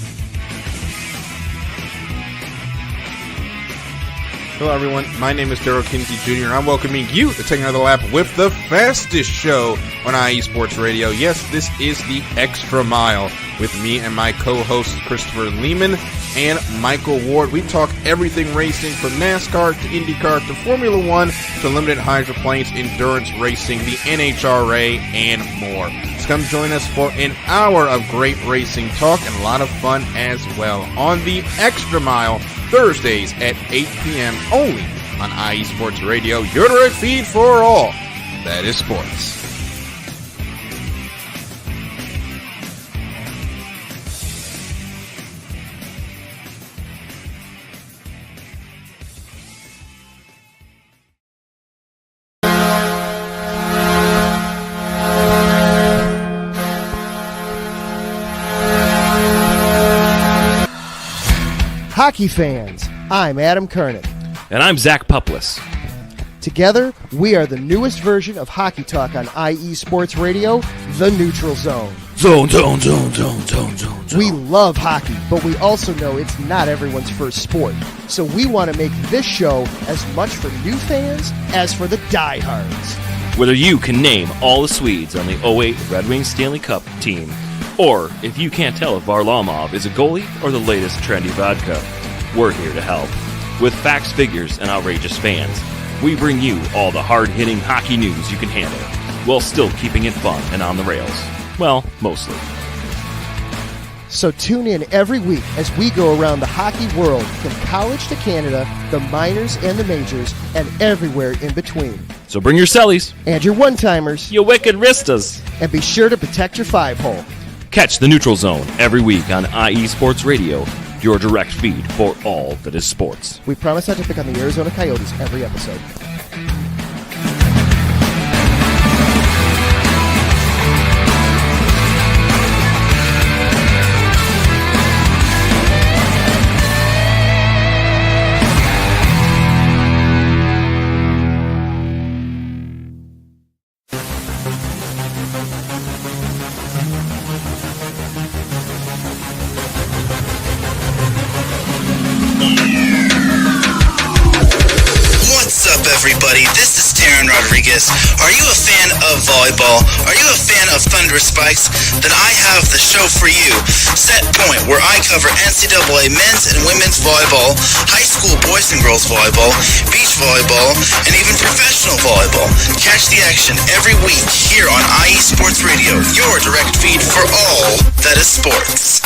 Hello, everyone. My name is Daryl Kinsey Jr., and I'm welcoming you to take another lap with the fastest show on IE Sports Radio. Yes, this is the Extra Mile with me and my co-hosts Christopher Lehman and Michael Ward. We talk everything racing from NASCAR to IndyCar to Formula One to limited hydroplanes, endurance racing, the NHRA, and more. So come join us for an hour of great racing talk and a lot of fun as well on the Extra Mile, Thursdays at 8 p.m. only on IE Sports Radio, your direct feed for all that is sports. Hockey fans, I'm Adam Kernan. And I'm Zach Puplis. Together, we are the newest version of Hockey Talk on IE Sports Radio, The Neutral Zone. Zone. We love hockey, but we also know it's not everyone's first sport. So we want to make this show as much for new fans as for the diehards. Whether you can name all the Swedes on the '08 Red Wings Stanley Cup team, or if you can't tell if Varlamov is a goalie or the latest trendy vodka, we're here to help. With facts, figures, and outrageous fans, we bring you all the hard-hitting hockey news you can handle, while still keeping it fun and on the rails. Well, mostly. So tune in every week as we go around the hockey world, from college to Canada, the minors and the majors, and everywhere in between. So bring your cellies. And your one-timers. You wicked wristas. And be sure to protect your five-hole. Catch the Neutral Zone every week on IE Sports Radio, your direct feed for all that is sports. We promise not to pick on the Arizona Coyotes every episode. Everybody, this is Teran Rodriguez. Are you a fan of volleyball? Are you a fan of Thunderous Spikes? Then I have the show for you, Set Point, where I cover NCAA men's and women's volleyball, high school boys and girls volleyball, beach volleyball, and even professional volleyball. Catch the action every week here on IE Sports Radio, your direct feed for all that is sports.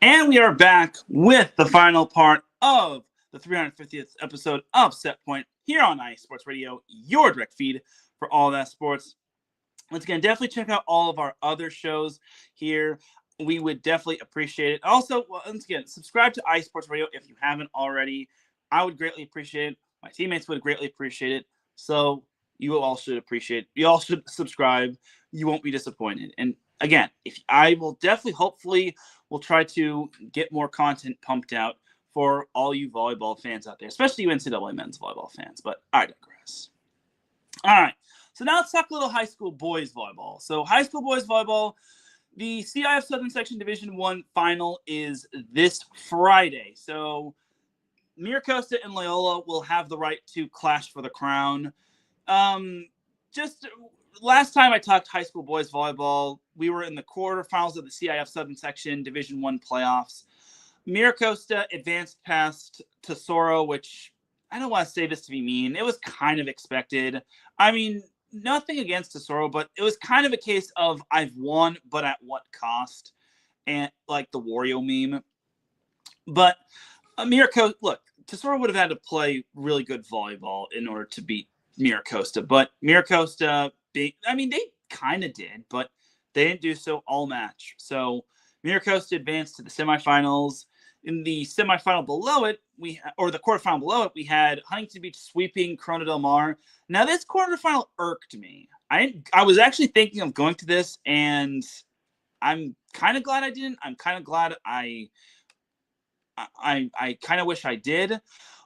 And we are back with the final part of the 350th episode of Set Point here on IE Sports Radio, your direct feed for all that sports. Once again, definitely check out all of our other shows here. We would definitely appreciate it. Also, once again, subscribe to IE Sports Radio if you haven't already. I would greatly appreciate it. My teammates would greatly appreciate it. So you all should appreciate it. You all should subscribe. You won't be disappointed. And again, I will definitely, hopefully, we'll try to get more content pumped out for all you volleyball fans out there, especially you NCAA men's volleyball fans, but I digress. All right, so now let's talk a little high school boys volleyball. So high school boys volleyball, the CIF Southern Section Division I final is this Friday. So Miracosta and Loyola will have the right to clash for the crown. Last time I talked high school boys volleyball, we were in the quarterfinals of the CIF Southern Section Division I playoffs. Miracosta advanced past Tesoro, which I don't want to say this to be mean. It was kind of expected. I mean, nothing against Tesoro, but it was kind of a case of I've won, but at what cost? And like the Wario meme. But Miracosta, look, Tesoro would have had to play really good volleyball in order to beat Miracosta, but Miracosta, they kind of did, but they didn't do so all match. So Miracosta advanced to the semifinals. In the semifinal below it, the quarterfinal below it, we had Huntington Beach sweeping Corona Del Mar. Now this quarterfinal irked me. I was actually thinking of going to this, and I'm kind of glad I didn't. I'm kind of glad I kind of wish I did.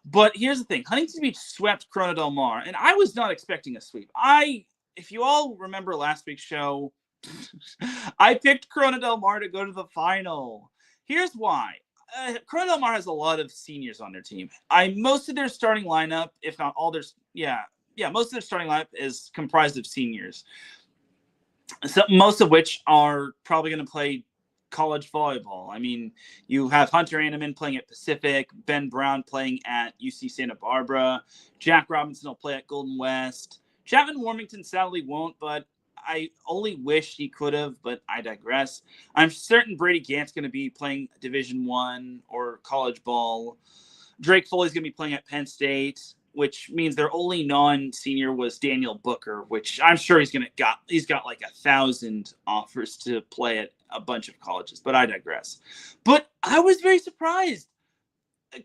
But here's the thing. Huntington Beach swept Corona Del Mar, and I was not expecting a sweep. If you all remember last week's show, I picked Corona Del Mar to go to the final. Here's why. Corona Del Mar has a lot of seniors on their team. Most of their starting lineup, if not all most of their starting lineup is comprised of seniors. So most of which are probably going to play college volleyball. I mean, you have Hunter Anneman playing at Pacific, Ben Brown playing at UC Santa Barbara, Jack Robinson will play at Golden West. Chapman Warmington sadly won't, but I only wish he could have, but I digress. I'm certain Brady Gant's going to be playing Division I or college ball. Drake Foley's going to be playing at Penn State. which means their only non-senior was Daniel Booker, which I'm sure he's got like 1,000 offers to play at a bunch of colleges, but I digress. But I was very surprised.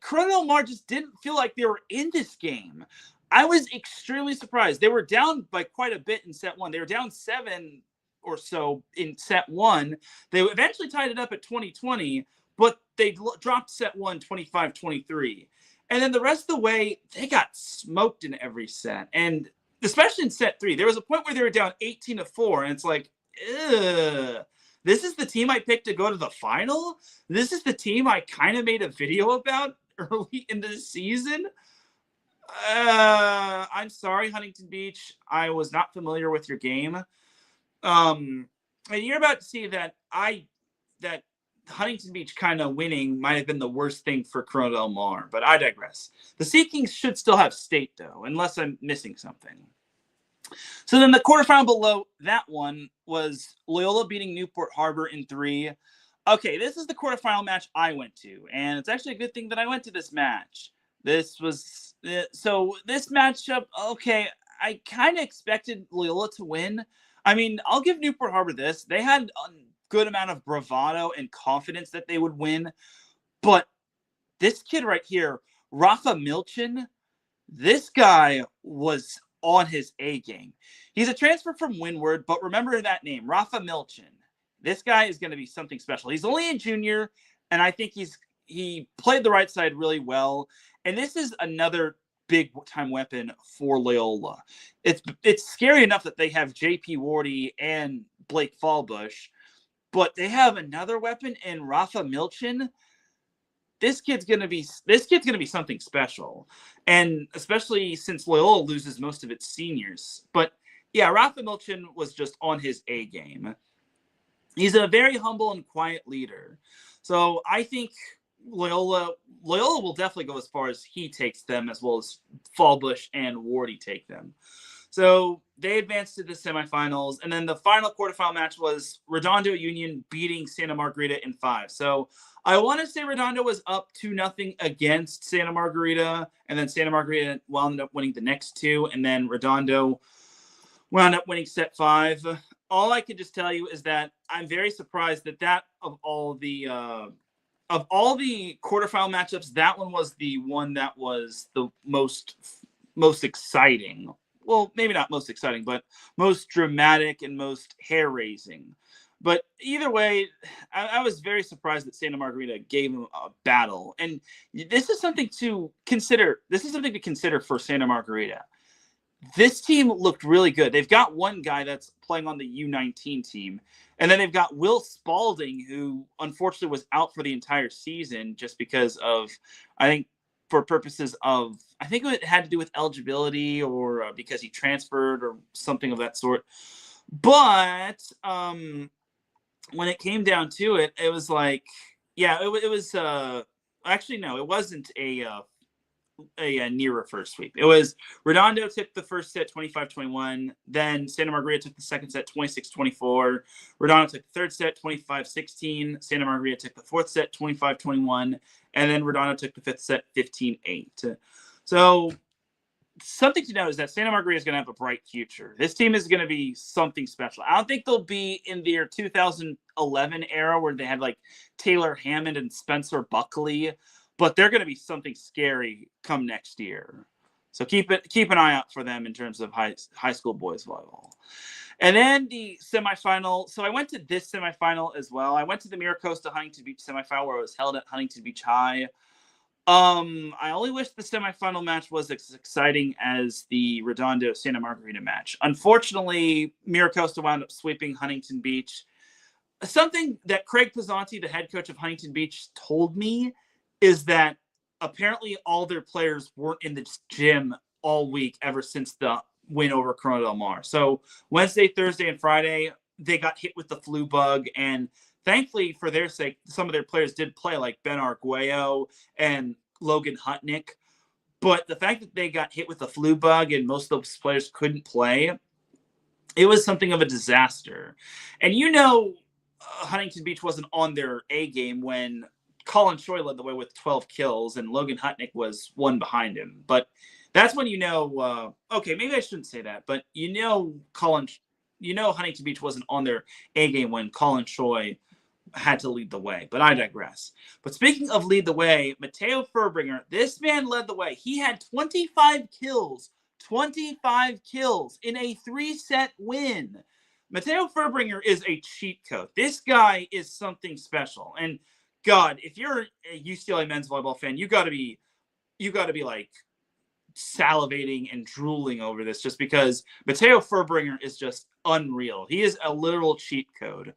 Corona Del Mar just didn't feel like they were in this game. I was extremely surprised. They were down by quite a bit in set one. They were down 7 or so in set one. They eventually tied it up at 20-20, but they dropped set one 25-23. And then the rest of the way, they got smoked in every set. And especially in set 3, there was a point where they were down 18-4, and it's like, ugh. This is the team I picked to go to the final? This is the team I kind of made a video about early in the season? I'm sorry, Huntington Beach. I was not familiar with your game. And you're about to see that Huntington Beach kind of winning might have been the worst thing for Corona Del Mar, but I digress. The Sea Kings should still have state, though, unless I'm missing something. So then the quarterfinal below that one was Loyola beating Newport Harbor in 3. Okay, this is the quarterfinal match I went to, and it's actually a good thing that I went to this match. This matchup, okay, I kind of expected Loyola to win. I mean, I'll give Newport Harbor this. They had a good amount of bravado and confidence that they would win, but this kid right here, Rafa Milchin, this guy was on his A game. He's a transfer from Windward, but remember that name, Rafa Milchin. This guy is going to be something special. He's only a junior, and I think he played the right side really well. And this is another big time weapon for Loyola. It's scary enough that they have JP Wardy and Blake Fallbush, but they have another weapon in Rafa Milchin. This kid's gonna be something special, and especially since Loyola loses most of its seniors. But yeah, Rafa Milchin was just on his A game. He's a very humble and quiet leader, so I think Loyola will definitely go as far as he takes them, as well as Fallbush and Wardy take them. So they advanced to the semifinals, and then the final quarterfinal match was Redondo Union beating Santa Margarita in 5. So I want to say Redondo was up 2-0 against Santa Margarita, and then Santa Margarita wound up winning the next 2, and then Redondo wound up winning set 5. All I can just tell you is that I'm very surprised that of all the quarterfinal matchups, that one was the one that was the most exciting. Well, maybe not most exciting, but most dramatic and most hair-raising. But either way, I was very surprised that Santa Margarita gave him a battle. And this is something to consider. This is something to consider for Santa Margarita. This team looked really good. They've got one guy that's playing on the U19 team. And then they've got Will Spalding, who unfortunately was out for the entire season just because of, I think, for purposes of, I think it had to do with eligibility or because he transferred or something of that sort. But when it came down to it, it was like, yeah, it was actually, no, it wasn't a near reverse sweep. It was Redondo took the first set 25-21. Then Santa Margarita took the second set 26-24. Redondo took the third set 25-16. Santa Margarita took the fourth set 25-21. And then Redondo took the fifth set 15-8. So something to note is that Santa Margarita is going to have a bright future. This team is going to be something special. I don't think they'll be in their 2011 era where they had like Taylor Hammond and Spencer Buckley, but they're going to be something scary come next year. So keep an eye out for them in terms of high school boys volleyball. And then the semifinal. So I went to this semifinal as well. I went to the Miracosta Huntington Beach semifinal where it was held at Huntington Beach High. I only wish the semifinal match was as exciting as the Redondo Santa Margarita match. Unfortunately, Miracosta wound up sweeping Huntington Beach. Something that Craig Pizzanti, the head coach of Huntington Beach, told me is that apparently all their players weren't in the gym all week ever since the win over Corona Del Mar. So Wednesday, Thursday, and Friday, they got hit with the flu bug. And thankfully, for their sake, some of their players did play, like Ben Arguello and Logan Hutnick. But the fact that they got hit with the flu bug and most of those players couldn't play, it was something of a disaster. And Huntington Beach wasn't on their A game when Colin Choi led the way with 12 kills and Logan Hutnick was one behind him. But That's when okay, maybe I shouldn't say that, but Huntington Beach wasn't on their A game when Colin Choi had to lead the way, but I digress. But speaking of lead the way, Mateo Furbringer, this man led the way. He had 25 kills in a 3-set win. Mateo Furbringer is a cheat code. This guy is something special. And God, if you're a UCLA men's volleyball fan, you got to be like salivating and drooling over this, just because Mateo Furbringer is just unreal. He is a literal cheat code.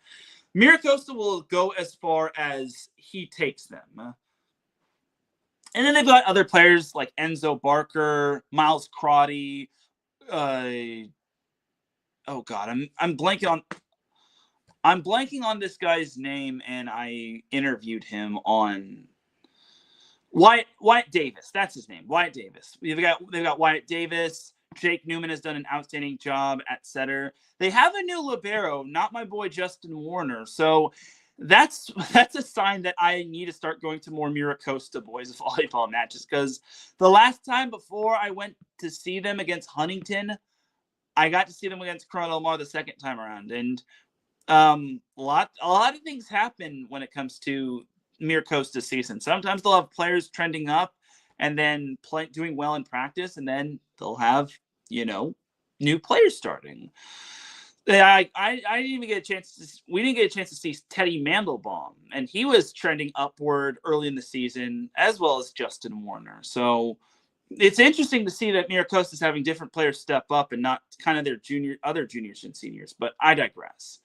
Miracosta will go as far as he takes them. And then they've got other players like Enzo Barker, Miles Crotty. I'm blanking on this guy's name, and I interviewed him on Wyatt Davis. That's his name, Wyatt Davis. They've got Wyatt Davis. Jake Newman has done an outstanding job at setter. They have a new libero, not my boy Justin Warner. So that's a sign that I need to start going to more Miracosta boys volleyball matches, because the last time before I went to see them against Huntington, I got to see them against Corona Del Mar the second time around. And a lot of things happen when it comes to Miracosta season. Sometimes they'll have players trending up and then doing well in practice, and then they'll have, new players starting. I didn't even get a chance we didn't get a chance to see Teddy Mandelbaum, and he was trending upward early in the season, as well as Justin Warner. So it's interesting to see that Miracosta is having different players step up and not kind of their other juniors and seniors, but I digress.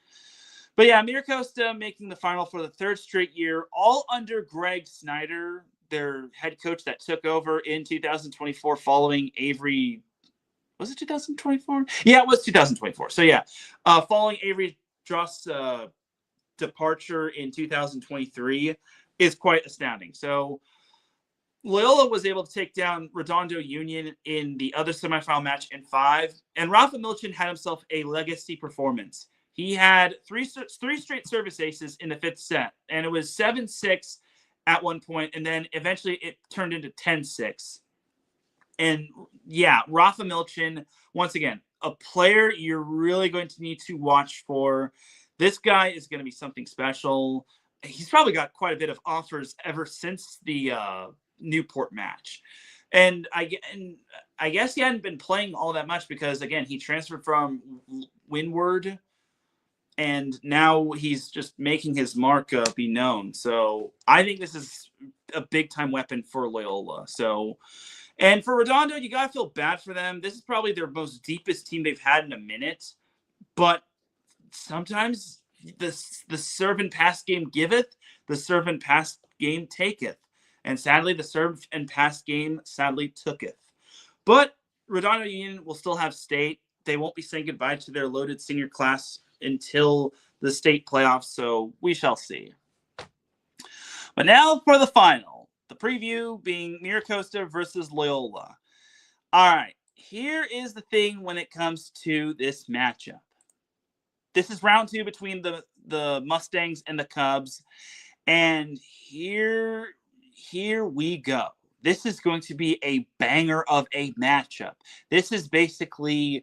But yeah, Miracosta making the final for the third straight year, all under Greg Snyder, their head coach that took over in 2024 following Avery. Was it 2024? Yeah, it was 2024. So yeah, following Avery Dross' departure in 2023 is quite astounding. So Loyola was able to take down Redondo Union in the other semifinal match in 5, and Rafa Milchin had himself a legacy performance. He had three straight service aces in the 5th set, and it was 7-6 at one point, and then eventually it turned into 10-6. And yeah, Rafa Milchin, once again, a player you're really going to need to watch for. This guy is going to be something special. He's probably got quite a bit of offers ever since the Newport match. And I guess he hadn't been playing all that much because, again, he transferred from Windward, and now he's just making his mark be known. So I think this is a big-time weapon for Loyola. So, and for Redondo, you got to feel bad for them. This is probably their most deepest team they've had in a minute. But sometimes the serve and pass game giveth, the serve and pass game taketh. And sadly, the serve and pass game sadly tooketh. But Redondo Union will still have state. They won't be saying goodbye to their loaded senior class until the state playoffs, so we shall see. But now for the final, the preview being Miracosta versus Loyola. All right, here is the thing when it comes to this matchup. This is round 2 between the Mustangs and the Cubs, and here we go. This is going to be a banger of a matchup. This is basically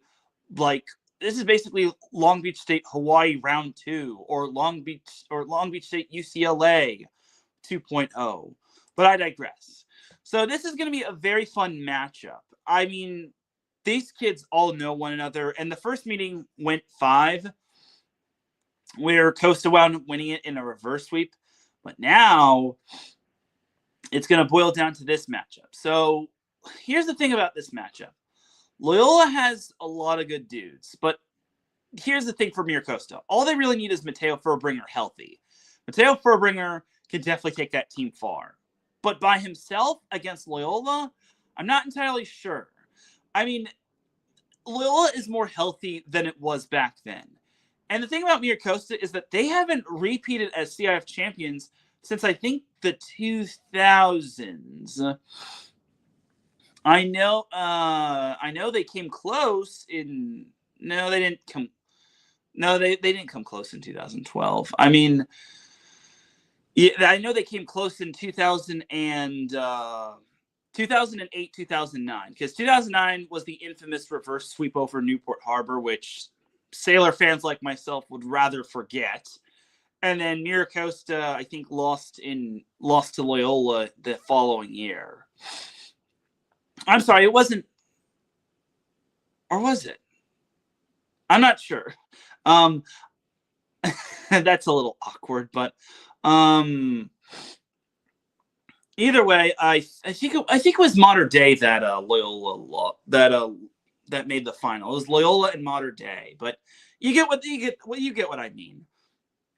Long Beach State Hawaii round 2, or Long Beach State UCLA 2.0. But I digress. So this is going to be a very fun matchup. I mean, these kids all know one another, and the first meeting went 5, where Costa wound up winning it in a reverse sweep. But now it's going to boil down to this matchup. So here's the thing about this matchup. Loyola has a lot of good dudes, but here's the thing for Miracosta. All they really need is Mateo Furbringer healthy. Mateo Furbringer can definitely take that team far. But by himself against Loyola, I'm not entirely sure. I mean, Loyola is more healthy than it was back then. And the thing about Miracosta is that they haven't repeated as CIF champions since I think the 2000s. I know they came close in. No, they didn't come. No, they didn't come close in 2012. I mean, yeah, I know they came close in 2000 and 2008, 2009, because 2009 was the infamous reverse sweep over Newport Harbor, which Sailor fans like myself would rather forget. And then Miracosta, I think, lost to Loyola the following year. I'm sorry, it wasn't, or was it? I'm not sure. That's a little awkward, but either way, I think it was Mater Dei that Loyola that made the final. It was Loyola and Mater Dei, but you get what I mean.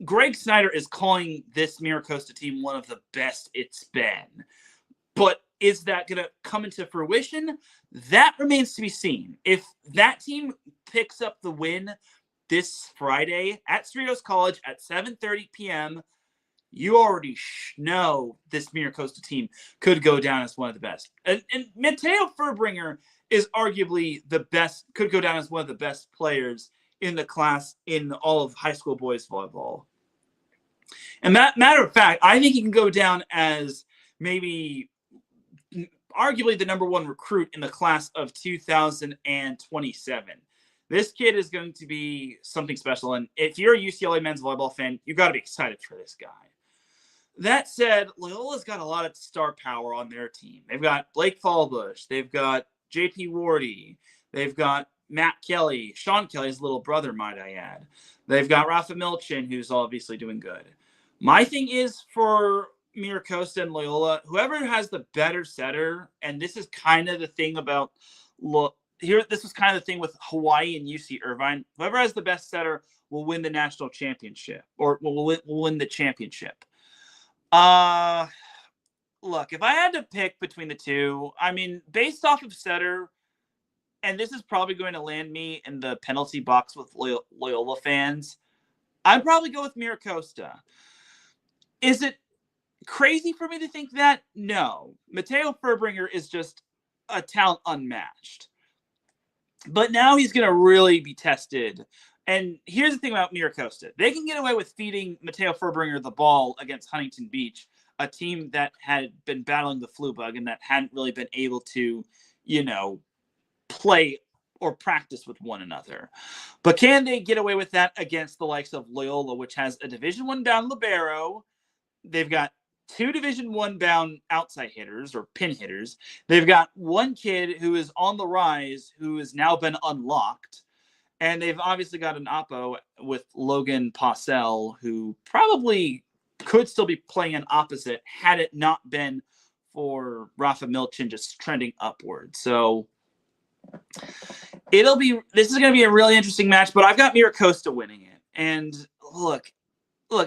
Greg Snyder is calling this Miracosta team one of the best it's been. But is that going to come into fruition? That remains to be seen. If that team picks up the win this Friday at Cerritos College at 7:30 p.m., you already know this Miracosta team could go down as one of the best. And Mateo Furbringer is arguably the best, could go down as one of the best players in the class in all of high school boys volleyball. And matter of fact, I think he can go down as maybe arguably the number one recruit in the class of 2027. This kid is going to be something special. And if you're a UCLA men's volleyball fan, you got to be excited for this guy. That said, Loyola's got a lot of star power on their team. They've got Blake Fallbush. They've got JP Wardy. They've got Matt Kelly, Sean Kelly's little brother, might I add. They've got Rafa Milchin, who's obviously doing good. My thing is for Miracosta and Loyola, whoever has the better setter, and this is kind of the thing about this was kind of the thing with Hawaii and UC Irvine. Whoever has the best setter will win the national championship, or will win the championship. Look, if I had to pick between the two, I mean, based off of setter, and this is probably going to land me in the penalty box with Loyola fans, I'd probably go with Miracosta. Is it crazy for me to think that? No. Mateo Furbringer is just a talent unmatched. But now he's going to really be tested. And here's the thing about Miracosta. They can get away with feeding Mateo Furbringer the ball against Huntington Beach, a team that had been battling the flu bug and that hadn't really been able to, play or practice with one another. But can they get away with that against the likes of Loyola, which has a Division I bound libero? They've got 2 Division I bound outside hitters or pin hitters. They've got one kid who is on the rise who has now been unlocked. And they've obviously got an oppo with Logan Possell, who probably could still be playing an opposite had it not been for Rafa Milchin just trending upward. So this is going to be a really interesting match, but I've got Miracosta winning it. And look,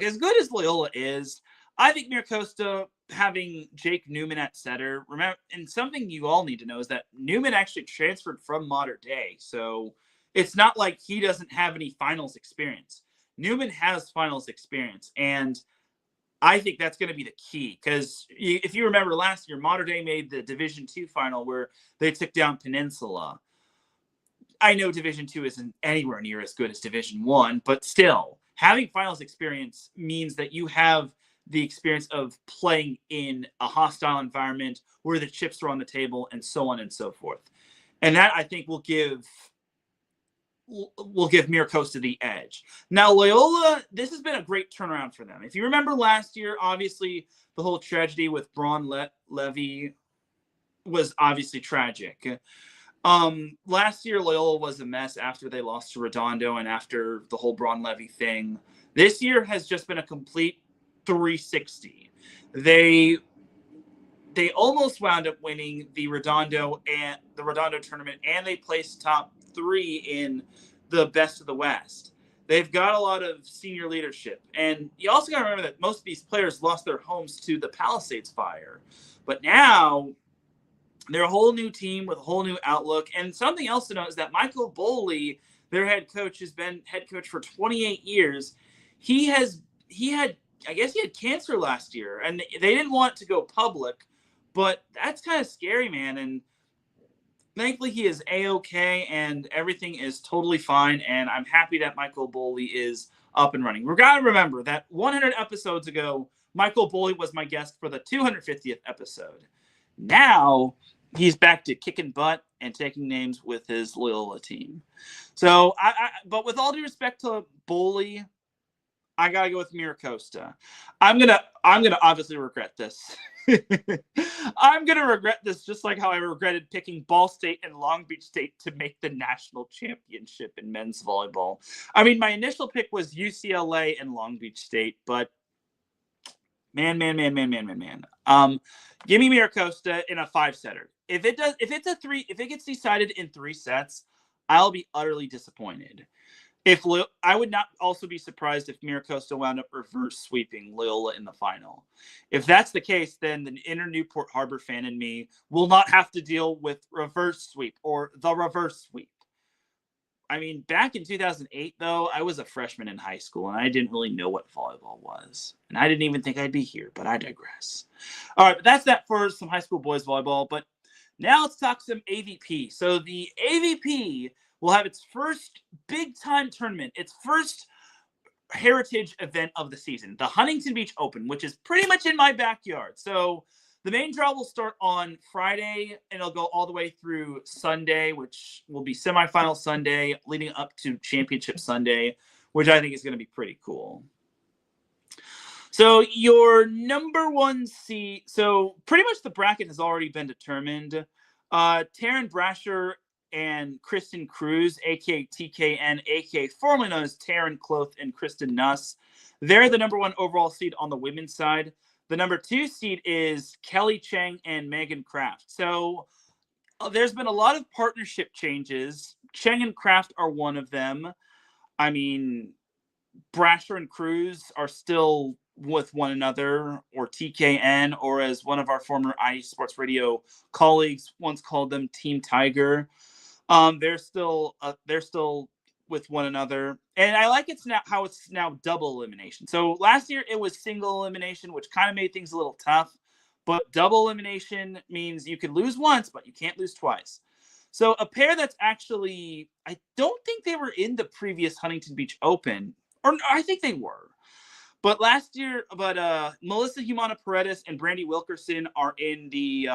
as good as Loyola is, I think Miracosta having Jake Newman at setter, remember, and something you all need to know is that Newman actually transferred from Mater Dei. So it's not like he doesn't have any finals experience. Newman has finals experience. And I think that's going to be the key, because if you remember last year, Mater Dei made the Division II final where they took down Peninsula. I know Division II isn't anywhere near as good as Division I, but still, having finals experience means that you have the experience of playing in a hostile environment where the chips are on the table and so on and so forth. And that, I think, will give Miracosta the edge. Now, Loyola, this has been a great turnaround for them. If you remember last year, obviously, the whole tragedy with Braun Levy was obviously tragic. Last year, Loyola was a mess after they lost to Redondo and after the whole Braun Levy thing. This year has just been a complete 360. They almost wound up winning the Redondo tournament, and they placed top 3 in the Best of the West. They've got a lot of senior leadership. And you also got to remember that most of these players lost their homes to the Palisades fire. But now they're a whole new team with a whole new outlook. And something else to note is that Michael Boley, their head coach, has been head coach for 28 years. He had cancer last year, and they didn't want to go public, but that's kind of scary, man. And thankfully, he is A-okay, and everything is totally fine, and I'm happy that Michael Boley is up and running. We've got to remember that 100 episodes ago, Michael Boley was my guest for the 250th episode. Now he's back to kicking butt and taking names with his Loyola team. So, but with all due respect to Bully, I gotta go with Miracosta. I'm gonna obviously regret this. I'm gonna regret this just like how I regretted picking Ball State and Long Beach State to make the national championship in men's volleyball. I mean, my initial pick was UCLA and Long Beach State, but man. Give me Miracosta in a 5-setter. If it gets decided in 3 sets, I'll be utterly disappointed. I would not also be surprised if Miracosta wound up reverse sweeping Loyola in the final. If that's the case, then the inner Newport Harbor fan in me will not have to deal with reverse sweep or the reverse sweep. I mean, back in 2008, though, I was a freshman in high school, and I didn't really know what volleyball was. And I didn't even think I'd be here, but I digress. All right, but that's that for some high school boys volleyball. But now let's talk some AVP. So the AVP will have its first big-time tournament, its first heritage event of the season, the Huntington Beach Open, which is pretty much in my backyard. So the main draw will start on Friday, and it'll go all the way through Sunday, which will be semifinal Sunday, leading up to championship Sunday, which I think is going to be pretty cool. So your number 1 seed, so pretty much the bracket has already been determined. Taryn Brasher and Kristen Cruz, aka TKN, aka formerly known as Taryn Cloth and Kristen Nuss. They're the number 1 overall seed on the women's side. The number 2 seed is Kelly Chang and Megan Kraft. So there's been a lot of partnership changes. Chang and Kraft are one of them. I mean, Brasher and Cruz are still with one another, or TKN, or as one of our former IE Sports Radio colleagues once called them, Team Tiger. They're still with one another, and I like how it's now double elimination. So last year it was single elimination, which kind of made things a little tough, but double elimination means you can lose once, but you can't lose twice. So a pair that's actually, I don't think they were in the previous Huntington Beach Open, or I think they were, but Melissa Humana Paredes and Brandy Wilkerson are in the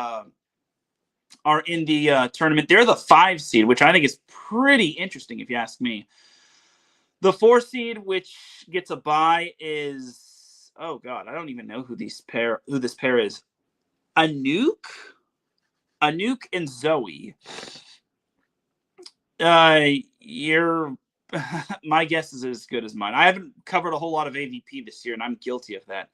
tournament. They're the 5 seed, which I think is pretty interesting if you ask me. The 4 seed, which gets a bye, is, oh god, I don't even know who this pair is. Anouk and Zoe. My guess is as good as mine. I haven't covered a whole lot of AVP this year, and I'm guilty of that.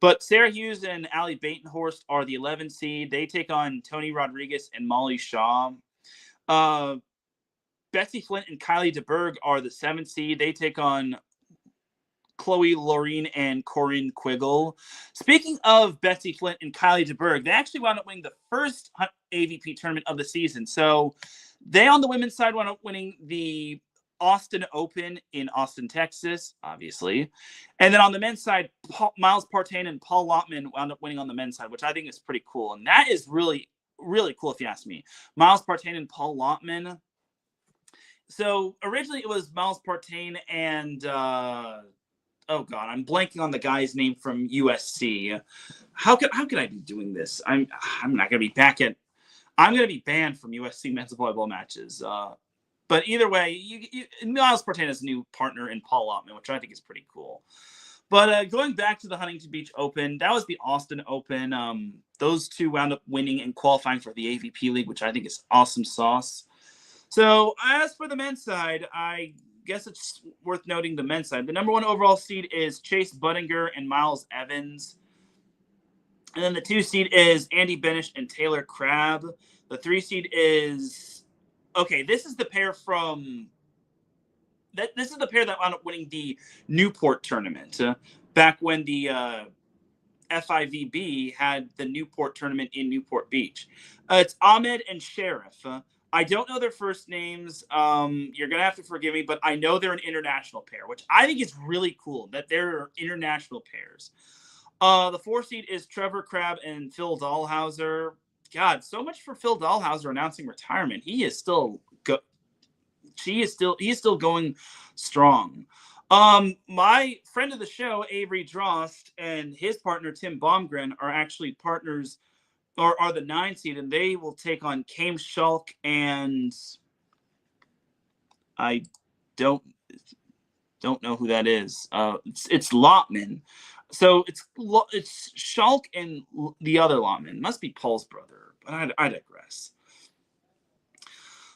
But Sarah Hughes and Allie Batenhorst are the 11 seed. They take on Tony Rodriguez and Molly Shaw. Betsy Flint and Kylie DeBerg are the 7 seed. They take on Chloe Laureen and Corinne Quiggle. Speaking of Betsy Flint and Kylie DeBerg, they actually wound up winning the first AVP tournament of the season. So they, on the women's side, wound up winning the Austin Open in Austin, Texas, obviously. And then on the men's side, Miles Partain and Paul Lotman wound up winning on the men's side, which I think is pretty cool. And that is really, really cool if you ask me. Miles Partain and Paul Lotman. So originally it was Miles Partain and, oh god, I'm blanking on the guy's name from USC. How could I be doing this? I'm not going to be I'm going to be banned from USC men's volleyball matches. But either way, Miles Partain is a new partner in Paul Lotman, which I think is pretty cool. But going back to the Huntington Beach Open, that was the Austin Open. Those two wound up winning and qualifying for the AVP League, which I think is awesome sauce. So as for the men's side, I guess it's worth noting the men's side. The number 1 overall seed is Chase Budinger and Miles Evans. And then the 2 seed is Andy Benish and Taylor Crabb. The 3 seed is... Okay, this is the pair that wound up winning the Newport tournament back when the FIVB had the Newport tournament in Newport Beach. It's Ahmed and Sheriff. I don't know their first names. You're going to have to forgive me, but I know they're an international pair, which I think is really cool that they're international pairs. The 4 seed is Trevor Crabb and Phil Dahlhauser. God, so much for Phil Dahlhauser announcing retirement. He is still going strong. My friend of the show, Avery Drost, and his partner Tim Baumgren are actually partners or are the 9 seed, and they will take on Kame Schalk, and I don't know who that is. It's Lotman. So it's Schalk and the other Lotman. Must be Paul's brother, but I digress.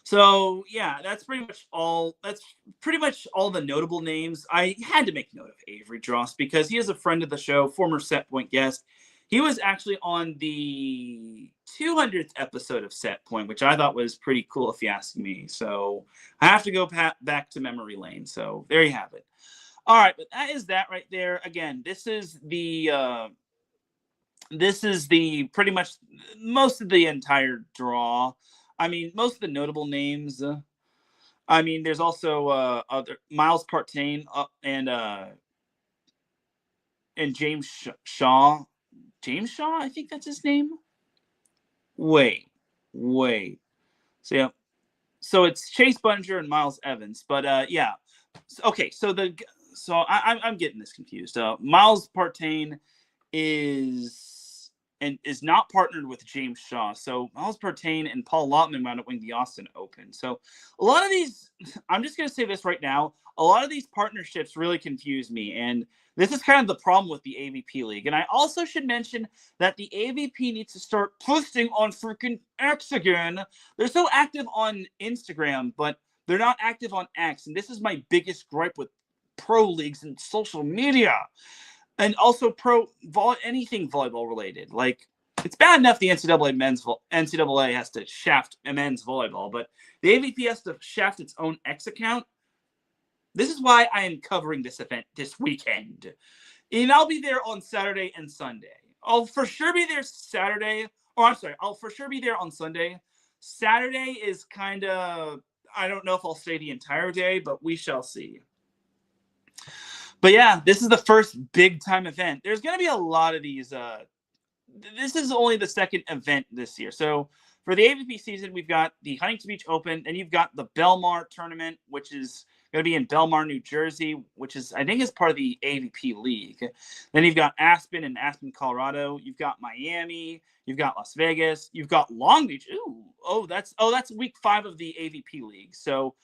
So yeah, that's pretty much all. That's pretty much all the notable names. I had to make note of Avery Dross because he is a friend of the show, former Set Point guest. He was actually on the 200th episode of Set Point, which I thought was pretty cool, if you ask me. So I have to go back to memory lane. So there you have it. All right, but that is that right there. Again, this is the pretty much most of the entire draw. I mean, most of the notable names. I mean, there's also other Miles Partain and James Shaw. James Shaw, I think that's his name. Wait. So yeah, so it's Chase Buninger and Miles Evans, but yeah. Okay, so I'm getting this confused. Miles Partain is not partnered with James Shaw. So Miles Partain and Paul Lotman wound up winning the Austin Open. So a lot of these, I'm just going to say this right now, a lot of these partnerships really confuse me. And this is kind of the problem with the AVP League. And I also should mention that the AVP needs to start posting on freaking X again. They're so active on Instagram, but they're not active on X. And this is my biggest gripe with pro leagues and social media. And also anything volleyball related. Like, it's bad enough the NCAA has to shaft men's volleyball, but the AVP has to shaft its own X account. This is why I am covering this event this weekend. And I'll be there on Saturday and Sunday. I'll for sure be there Saturday. I'll for sure be there on Sunday. Saturday is kind of, I don't know if I'll stay the entire day, but we shall see. But yeah, this is the first big time event. There's going to be a lot of these. This is only the second event this year. So for the AVP season, we've got the Huntington Beach Open. Then you've got the Belmar tournament, which is going to be in Belmar, New Jersey, which is, I think, is part of the AVP League. Then you've got Aspen and Aspen, Colorado. You've got Miami. You've got Las Vegas. You've got Long Beach. That's week 5 of the AVP League. So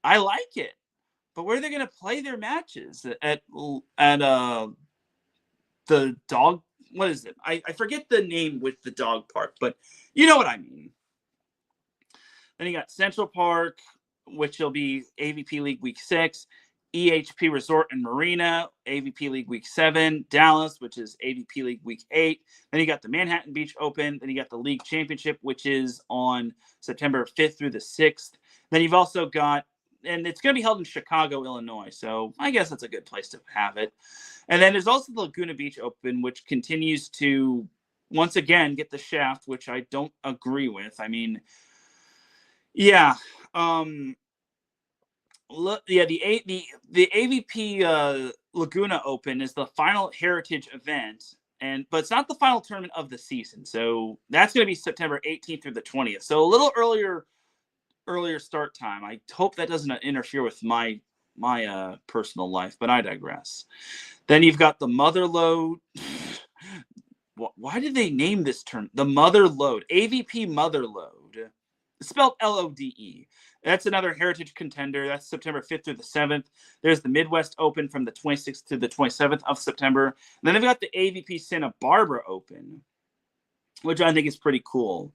I like it. But where are they going to play their matches? At the dog? What is it? I forget the name with the dog park, but you know what I mean. Then you got Central Park, which will be AVP League Week 6. EHP Resort and Marina, AVP League Week 7. Dallas, which is AVP League Week 8. Then you got the Manhattan Beach Open. Then you got the League Championship, which is on September 5th through the 6th. Then you've also got, and it's going to be held in Chicago, Illinois. So I guess that's a good place to have it. And then there's also the Laguna Beach Open, which continues to, once again, get the shaft, which I don't agree with. I mean, yeah. The AVP Laguna Open is the final Heritage event, but it's not the final tournament of the season. So that's going to be September 18th through the 20th. So a little earlier start time. I hope that doesn't interfere with my personal life, but I digress. Then you've got the Mother Lode. Why did they name this term? The Mother Lode. AVP Mother Lode. It's spelled Lode. That's another Heritage contender. That's September 5th through the 7th. There's the Midwest Open from the 26th to the 27th of September. And then they've got the AVP Santa Barbara Open, which I think is pretty cool.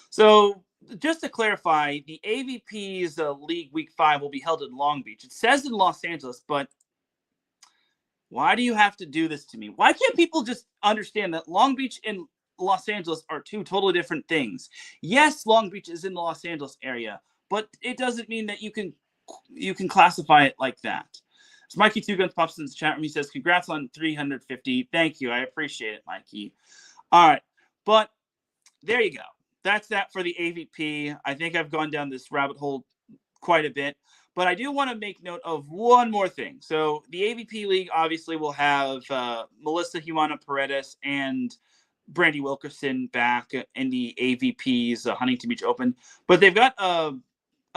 So just to clarify, the AVP's League Week 5 will be held in Long Beach. It says in Los Angeles, but why do you have to do this to me? Why can't people just understand that Long Beach and Los Angeles are two totally different things? Yes, Long Beach is in the Los Angeles area, but it doesn't mean that you can classify it like that. So Mikey Two Guns pops in the chat room. He says, "Congrats on 350." Thank you. I appreciate it, Mikey. All right, but there you go. That's that for the AVP. I think I've gone down this rabbit hole quite a bit, but I do want to make note of one more thing. So the AVP League obviously will have Melissa Humana Paredes and Brandy Wilkerson back in the AVP's Huntington Beach Open, but they've got a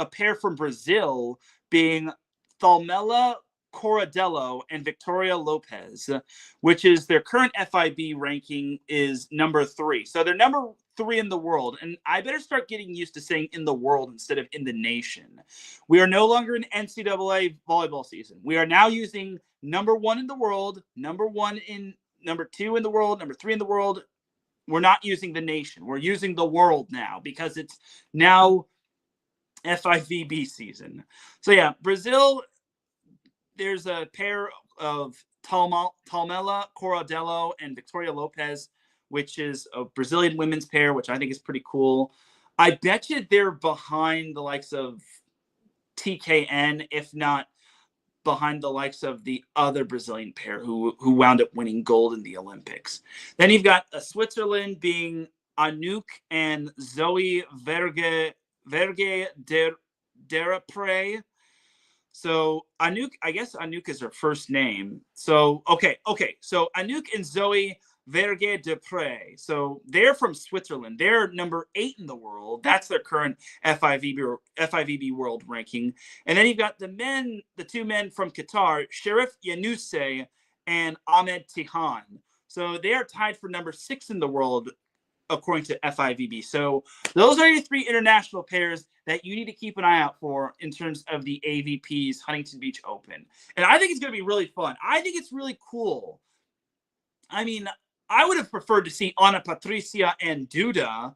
pair from Brazil being Thalmela Corradello and Victoria Lopez, which is their current FIB ranking is number 3. So they're number 3 in the world. And I better start getting used to saying in the world instead of in the nation. We are no longer in NCAA volleyball season. We are now using number 1 in the world, number 2 in the world, number 3 in the world. We're not using the nation. We're using the world now because it's now FIVB season. So yeah, Brazil, there's a pair of Talmela Corradello and Victoria Lopez, which is a Brazilian women's pair, which I think is pretty cool. I bet you they're behind the likes of TKN, if not behind the likes of the other Brazilian pair who wound up winning gold in the Olympics. Then you've got Switzerland being Anouk and Zoe Verge Derapre. So Anouk, I guess Anouk is her first name. So, okay. So Anouk and Zoe Verge Depre. So they're from Switzerland. They're number 8 in the world. That's their current FIVB world ranking. And then you've got the 2 men from Qatar, Sherif Yanouseh and Ahmed Tihan. So they are tied for number 6 in the world, according to FIVB. So those are your 3 international pairs that you need to keep an eye out for in terms of the AVP's Huntington Beach Open. And I think it's going to be really fun. I think it's really cool. I mean, I would have preferred to see Ana Patricia and Duda,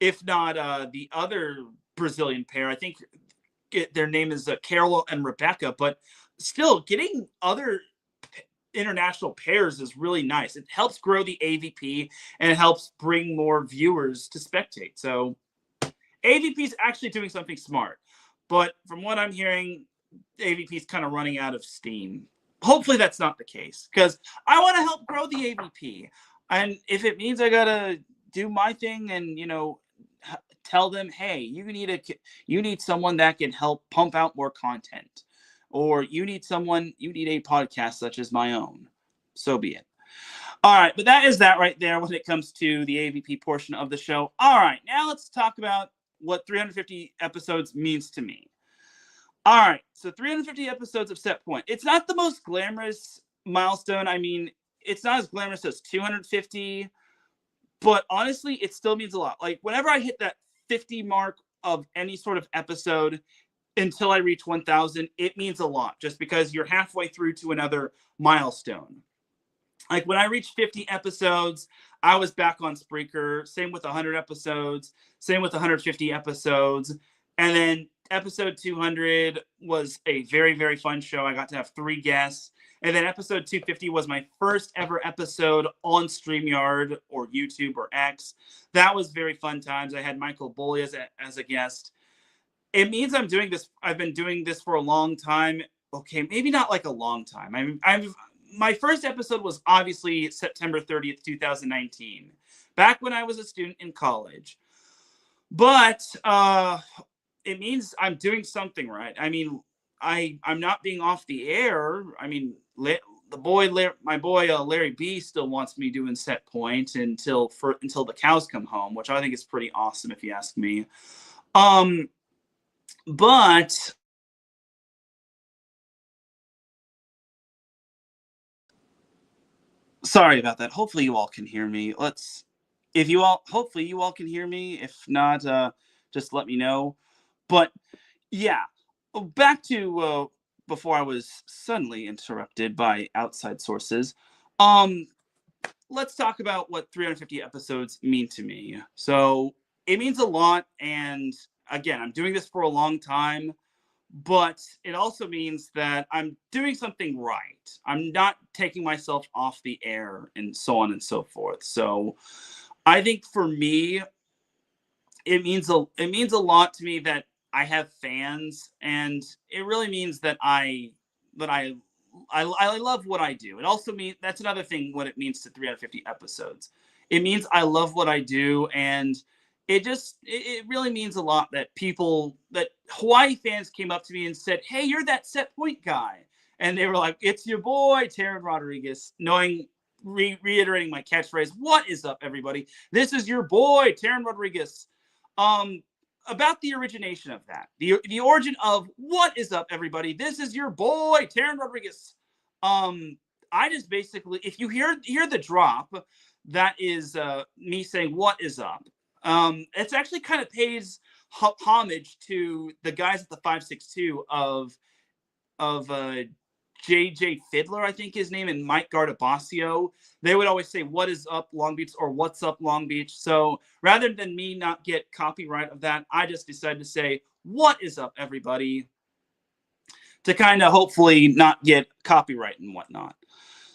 if not the other Brazilian pair. I think their name is Carol and Rebecca, but still getting other international pairs is really nice. It helps grow the AVP and it helps bring more viewers to spectate. So AVP is actually doing something smart, but from what I'm hearing, AVP is kind of running out of steam. Hopefully that's not the case because I want to help grow the AVP. And if it means I got to do my thing and, tell them, hey, you need someone that can help pump out more content, or you need a podcast such as my own, so be it. All right. But that is that right there when it comes to the AVP portion of the show. All right. Now let's talk about what 350 episodes means to me. All right. So 350 episodes of Set Point. It's not the most glamorous milestone. I mean, it's not as glamorous as 250, but honestly, it still means a lot. Like whenever I hit that 50 mark of any sort of episode until I reach 1,000, it means a lot just because you're halfway through to another milestone. Like when I reached 50 episodes, I was back on Spreaker. Same with 100 episodes. Same with 150 episodes. And then episode 200 was a very, very fun show. I got to have 3 guests. And then episode 250 was my first ever episode on StreamYard or YouTube or X. That was very fun times. I had Michael Boley as a guest. It means I'm doing this. I've been doing this for a long time. Okay, maybe not like a long time. My first episode was obviously September 30th, 2019, back when I was a student in college. But it means I'm doing something right. I mean, I'm not being off the air. I mean, my boy Larry B still wants me doing Set Point until the cows come home, which I think is pretty awesome if you ask me. But sorry about that. Hopefully you all can hear me. Hopefully you all can hear me. If not, just let me know. But yeah, back to before I was suddenly interrupted by outside sources. Let's talk about what 350 episodes mean to me. So it means a lot. And again, I'm doing this for a long time, but it also means that I'm doing something right. I'm not taking myself off the air and so on and so forth. So I think for me, it means a lot to me that I have fans, and it really means that I love what I do. It also means that's another thing what it means to 350 episodes. It means I love what I do, and it really means a lot that Hawaii fans came up to me and said, "Hey, you're that Set Point guy," and they were like, "It's your boy Teran Rodriguez," reiterating my catchphrase. What is up, everybody? This is your boy Teran Rodriguez. about the origination of that, the origin of what is up, everybody. This is your boy Teran Rodriguez. I just basically, if you hear the drop, that is me saying what is up. It's actually kind of pays homage to the guys at the 562 of JJ Fiddler, I think his name, and Mike Gardabasio. They would always say, "What is up, Long Beach?" or "What's up, Long Beach?" So rather than me not get copyright of that, I just decided to say, "What is up, everybody?" to kind of hopefully not get copyright and whatnot.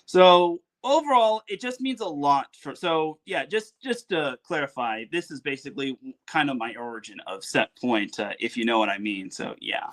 So overall, it just means a lot. So yeah, just to clarify, this is basically kind of my origin of Set Point, if you know what I mean. So yeah.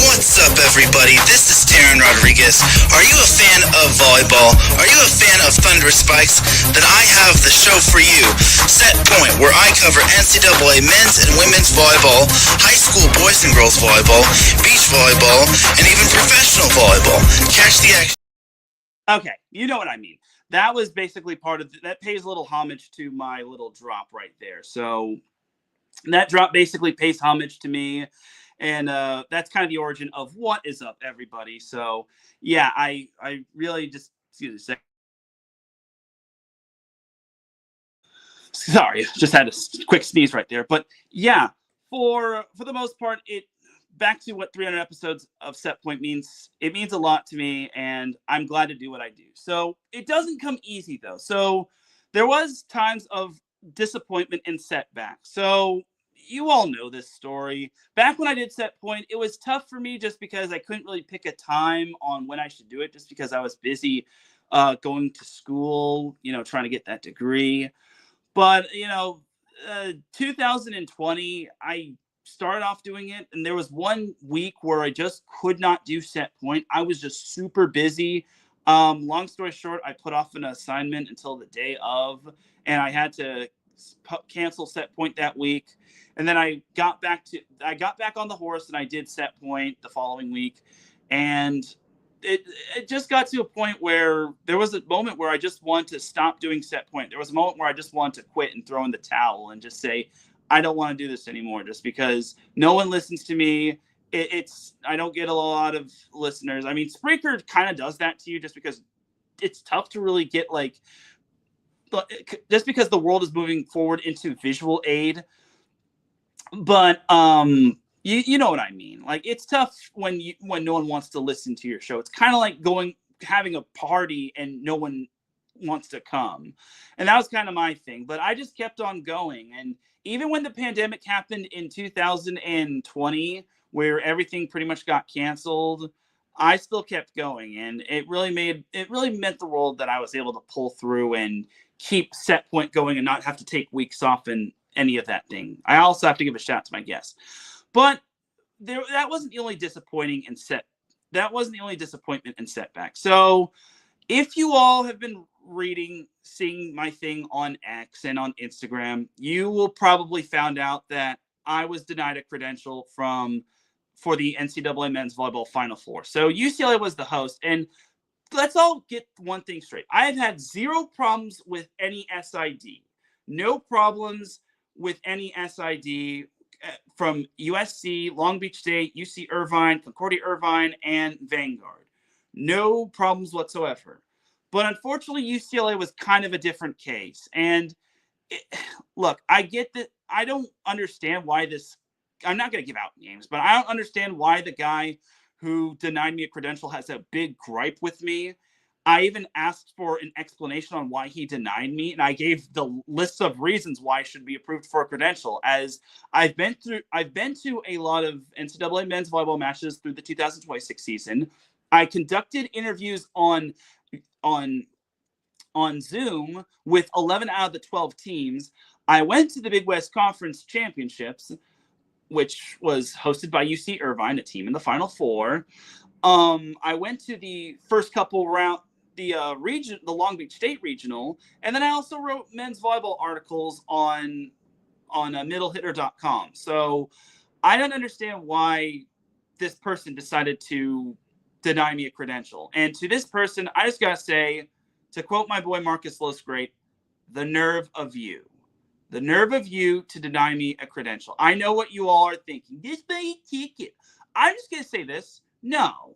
What's up, everybody? This is Teran Rodriguez. Are you a fan of volleyball? Are you a fan of Thunder Spikes? Then I have the show for you, Set Point, where I cover NCAA men's and women's volleyball, high school boys and girls volleyball, beach volleyball, and even professional volleyball. Catch the action. Okay, you know what I mean. That was basically part of that pays a little homage to my little drop right there. So that drop basically pays homage to me. And that's kind of the origin of what is up, everybody. So yeah, I really just excuse me a second. Sorry, just had a quick sneeze right there. But yeah, for the most part, it back to what 300 episodes of Set Point means. It means a lot to me, and I'm glad to do what I do. So it doesn't come easy though. So there was times of disappointment and setback. So you all know this story. Back when I did Set Point, it was tough for me just because I couldn't really pick a time on when I should do it, just because I was busy going to school, trying to get that degree. But, 2020, I started off doing it, and there was one week where I just could not do Set Point. I was just super busy. Long story short, I put off an assignment until the day of, and I had to cancel Set Point that week. And then I got back on the horse, and I did Set Point the following week. And it just got to a point where there was a moment where I just wanted to stop doing Set Point. There was a moment where I just wanted to quit and throw in the towel and just say, I don't want to do this anymore, just because no one listens to me. I don't get a lot of listeners. I mean, Spreaker kind of does that to you, just because it's tough to really get just because the world is moving forward into visual aid. But you know what I mean. Like, it's tough when no one wants to listen to your show. It's kind of like having a party and no one wants to come. And that was kind of my thing. But I just kept on going. And even when the pandemic happened in 2020, where everything pretty much got canceled, I still kept going. And it really meant the world that I was able to pull through and keep Set Point going and not have to take weeks off and any of that thing. I also have to give a shout out to my guests. But that wasn't the only disappointment and setback. So if you all have been seeing my thing on X and on Instagram, you will probably found out that I was denied a credential for the NCAA men's volleyball Final Four. So UCLA was the host, and let's all get one thing straight. I have had zero problems with any SID. No problems with any SID from USC, Long Beach State, UC Irvine, Concordia Irvine, and Vanguard. No problems whatsoever. But unfortunately, UCLA was kind of a different case. And look, I get that. I don't understand why I'm not going to give out names, but I don't understand why the guy who denied me a credential has a big gripe with me. I even asked for an explanation on why he denied me, and I gave the list of reasons why I should be approved for a credential. As I've been to a lot of NCAA men's volleyball matches through the 2026 season. I conducted interviews on Zoom with 11 out of the 12 teams. I went to the Big West Conference Championships, which was hosted by UC Irvine, a team in the Final Four. I went to the first couple round, the Long Beach State Regional, and then I also wrote men's volleyball articles on middlehitter.com. So I don't understand why this person decided to deny me a credential. And to this person, I just got to say, to quote my boy Marcus Losgreat, the nerve of you. The nerve of you to deny me a credential. I know what you all are thinking. This way ticket. I'm just going to say this. No.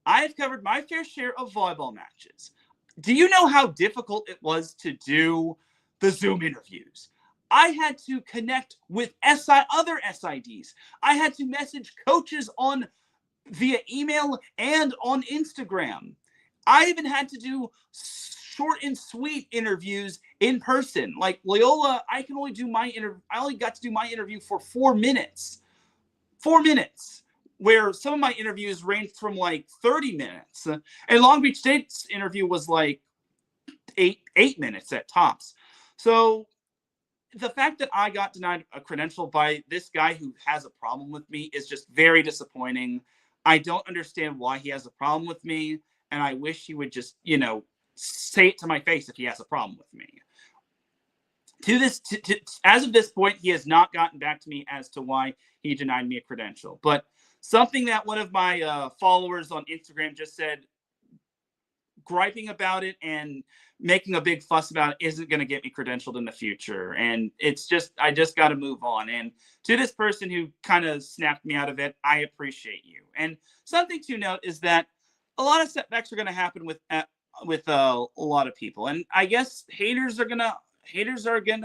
I have covered my fair share of volleyball matches. Do you know how difficult it was to do the Zoom interviews? I had to connect with other SIDs. I had to message coaches via email and on Instagram. I even had to do short and sweet interviews in person. Like Loyola, I only got to do my interview for 4 minutes. 4 minutes. Where some of my interviews ranged from like 30 minutes. And Long Beach State's interview was like eight minutes at tops. So the fact that I got denied a credential by this guy who has a problem with me is just very disappointing. I don't understand why he has a problem with me. And I wish he would just, say it to my face if he has a problem with me. As of this point, he has not gotten back to me as to why he denied me a credential. But something that one of my followers on Instagram just said, griping about it and making a big fuss about it isn't going to get me credentialed in the future. And I just got to move on. And to this person who kind of snapped me out of it, I appreciate you. And something to note is that a lot of setbacks are going to happen with a lot of people. And I guess haters are going to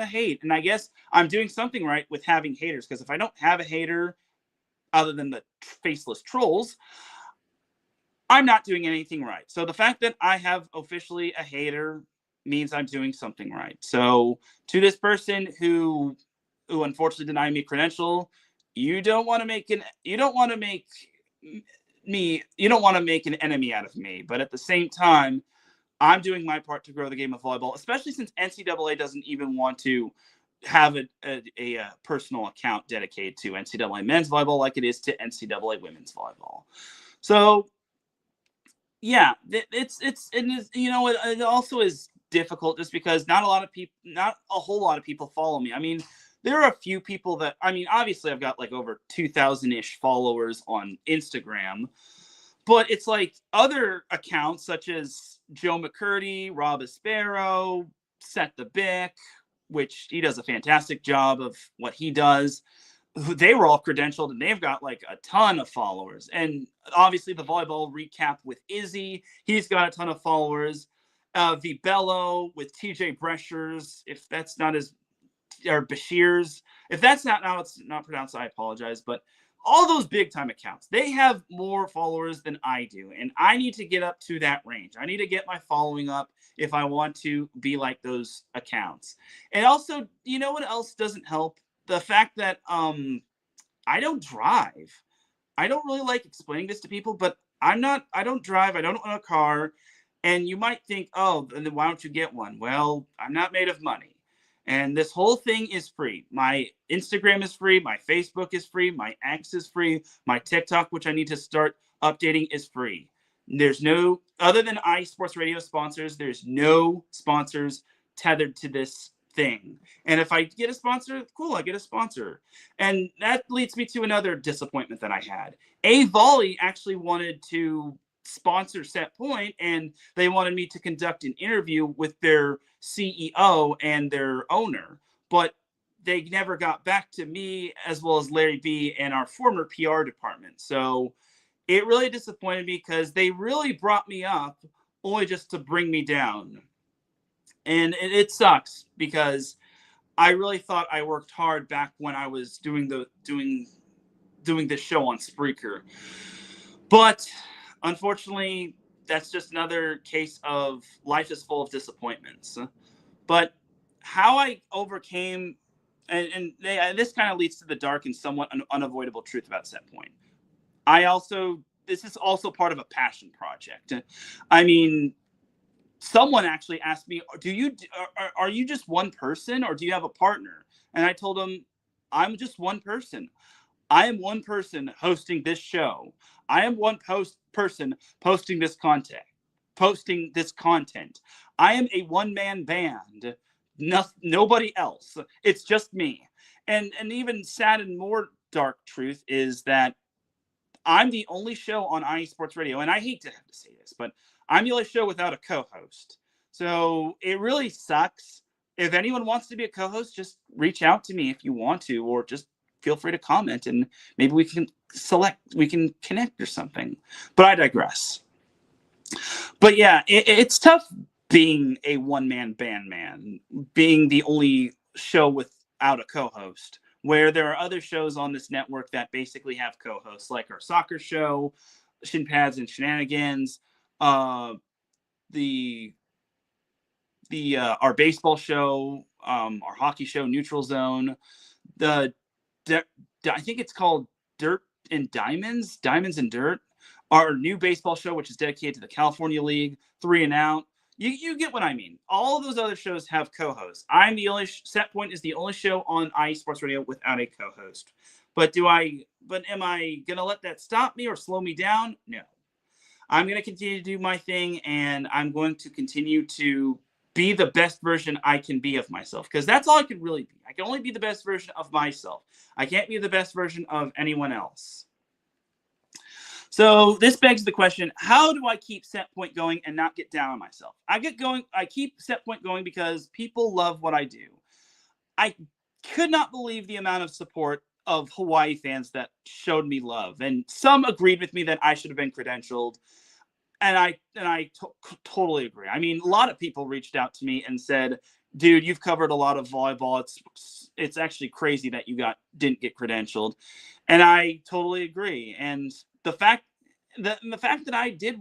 hate. And I guess I'm doing something right with having haters, because if I don't have a hater other than the faceless trolls, I'm not doing anything right. So the fact that I have officially a hater means I'm doing something right. So to this person who unfortunately denied me a credential, you don't want to make an enemy out of me. But at the same time, I'm doing my part to grow the game of volleyball, especially since NCAA doesn't even want to have a personal account dedicated to NCAA men's volleyball like it is to NCAA women's volleyball. So yeah, it also is difficult just because not a whole lot of people follow me. I mean, there are a few people obviously I've got like over 2,000-ish followers on Instagram, but it's like other accounts such as Joe McCurdy, Rob Aspero, Seth the Bick, which he does a fantastic job of what he does. They were all credentialed and they've got like a ton of followers. And obviously the volleyball recap with Izzy, he's got a ton of followers. Vibello with TJ Breschers, if that's not or Bashir's, if that's not how it's not pronounced, I apologize. But all those big time accounts, they have more followers than I do. And I need to get up to that range. I need to get my following up if I want to be like those accounts. And also, you know what else doesn't help? The fact that I don't drive. I don't really like explaining this to people, but I don't drive. I don't own a car. And you might think, oh, then why don't you get one? Well, I'm not made of money. And this whole thing is free. My Instagram is free. My Facebook is free. My X is free. My TikTok, which I need to start updating, is free. There's no, other than iSports Radio sponsors, there's no sponsors tethered to this thing. And if I get a sponsor, cool, I get a sponsor. And that leads me to another disappointment that I had. A-Volley actually wanted to sponsor Set Point, and they wanted me to conduct an interview with their CEO and their owner. But they never got back to me, as well as Larry B. and our former PR department. So it really disappointed me because they really brought me up only just to bring me down. And it sucks because I really thought I worked hard back when I was doing the show on Spreaker. But unfortunately, that's just another case of life is full of disappointments. But how I overcame, and this kind of leads to the dark and somewhat unavoidable truth about Set Point. This is also part of a passion project. I mean, someone actually asked me, are you just one person or do you have a partner? And I told them, I'm just one person. I am one person hosting this show. I am one person posting this content. I am a one-man band. Nobody else. It's just me. And even sad and more dark truth is that I'm the only show on IE Sports Radio, and I hate to have to say this, but I'm the only show without a co-host. So it really sucks. If anyone wants to be a co-host, just reach out to me if you want to, or just feel free to comment, and maybe we can connect or something. But I digress. But yeah, it's tough being a one-man band man, being the only show without a co-host, where there are other shows on this network that basically have co-hosts, like our soccer show, Shin Pads and Shenanigans, our baseball show, our hockey show, Neutral Zone, I think it's called Dirt and Diamonds and Dirt, our new baseball show, which is dedicated to the California League, 3 and Out. You get what I mean. All of those other shows have co-hosts. I'm the only Set Point is the only show on IE Sports Radio without a co-host. But am I gonna let that stop me or slow me down? No. I'm gonna continue to do my thing, and I'm going to continue to be the best version I can be of myself, because that's all I can really be. I can only be the best version of myself. I can't be the best version of anyone else. So this begs the question, how do I keep Set Point going and not get down on myself? I keep Set Point going because people love what I do. I could not believe the amount of support of Hawaii fans that showed me love. And some agreed with me that I should have been credentialed. And I totally agree. I mean, a lot of people reached out to me and said, dude, you've covered a lot of volleyball. It's actually crazy that you didn't get credentialed. And I totally agree. And the fact that I did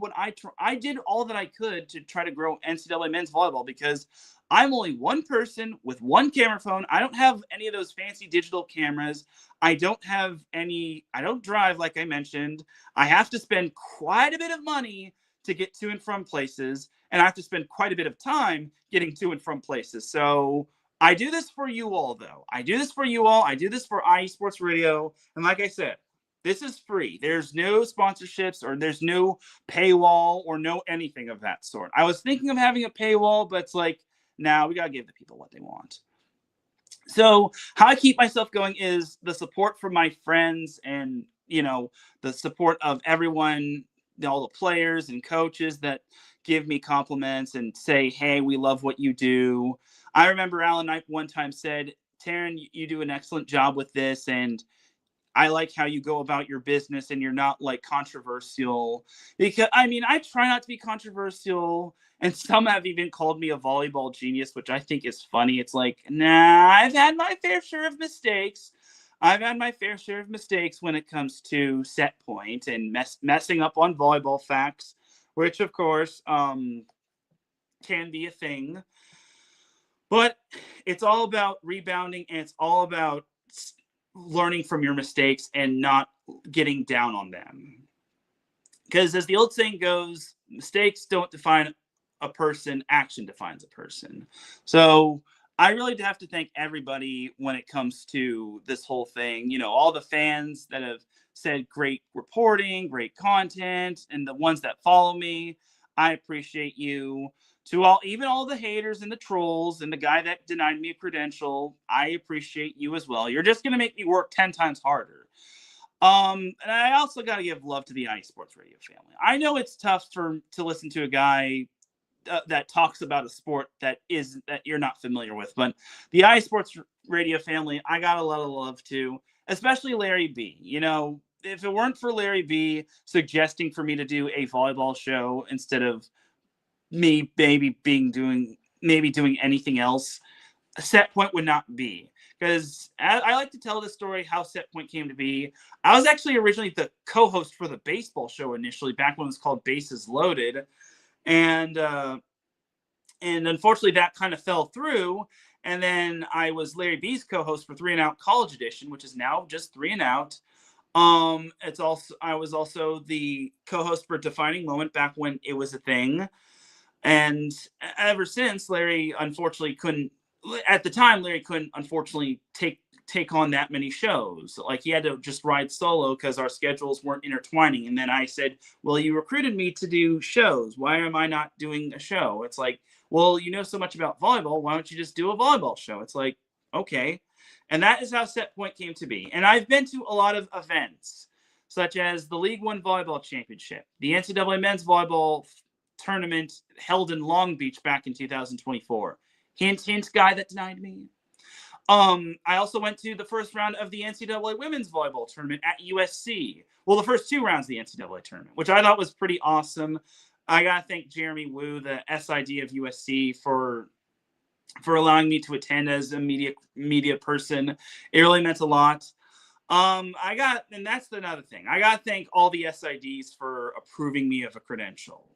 I did all that I could to try to grow NCAA men's volleyball, because I'm only one person with one camera phone. I don't have any of those fancy digital cameras. I don't drive, like I mentioned. I have to spend quite a bit of money to get to and from places, and I have to spend quite a bit of time getting to and from places. So I do this for you all, though. I do this for you all. I do this for IE Sports Radio. And like I said, this is free. There's no sponsorships, or there's no paywall, or no anything of that sort. I was thinking of having a paywall, but it's like, nah, we got to give the people what they want. So how I keep myself going is the support from my friends, and, the support of everyone, all the players and coaches that give me compliments and say, hey, we love what you do. I remember Alan Knipe one time said, Teran, you do an excellent job with this, and I like how you go about your business, and you're not like controversial. Because I try not to be controversial, and some have even called me a volleyball genius, which I think is funny. It's like, nah, I've had my fair share of mistakes. When it comes to Set Point and messing up on volleyball facts, which of course can be a thing. But it's all about rebounding, and it's all about learning from your mistakes and not getting down on them. Because as the old saying goes, mistakes don't define a person, action defines a person. So I really have to thank everybody when it comes to this whole thing. All the fans that have said great reporting, great content, and the ones that follow me, I appreciate you. To all the haters and the trolls and the guy that denied me a credential, I appreciate you as well. You're just going to make me work 10 times harder. And I also got to give love to the IE Sports Radio family. I know it's tough to listen to a guy that talks about a sport that you're not familiar with, but the IE Sports Radio family, I got a lot of love to, especially Larry B. If it weren't for Larry B suggesting for me to do a volleyball show instead of me doing anything else, Set Point would not be. Because I like to tell this story, how Set Point came to be. I was actually originally the co-host for the baseball show initially, back when it was called Bases Loaded. And unfortunately that kind of fell through. And then I was Larry B's co-host for 3 and Out College Edition, which is now just 3 and Out. I was also the co-host for Defining Moment back when it was a thing. And ever since, Larry couldn't unfortunately take on that many shows. Like, he had to just ride solo because our schedules weren't intertwining. And then I said, well, you recruited me to do shows. Why am I not doing a show? It's like, well, you know so much about volleyball. Why don't you just do a volleyball show? It's like, okay. And that is how Set Point came to be. And I've been to a lot of events. such as the League One Volleyball Championship, the NCAA Men's Volleyball Tournament held in Long Beach back in 2024. Hint, hint, guy that denied me. I also went to the first round of the NCAA Women's Volleyball Tournament at USC. Well, the first 2 rounds of the NCAA Tournament, which I thought was pretty awesome. I got to thank Jeremy Wu, the SID of USC, for allowing me to attend as a media person. It really meant a lot. And that's another thing. I got to thank all the SIDs for approving me of a credential,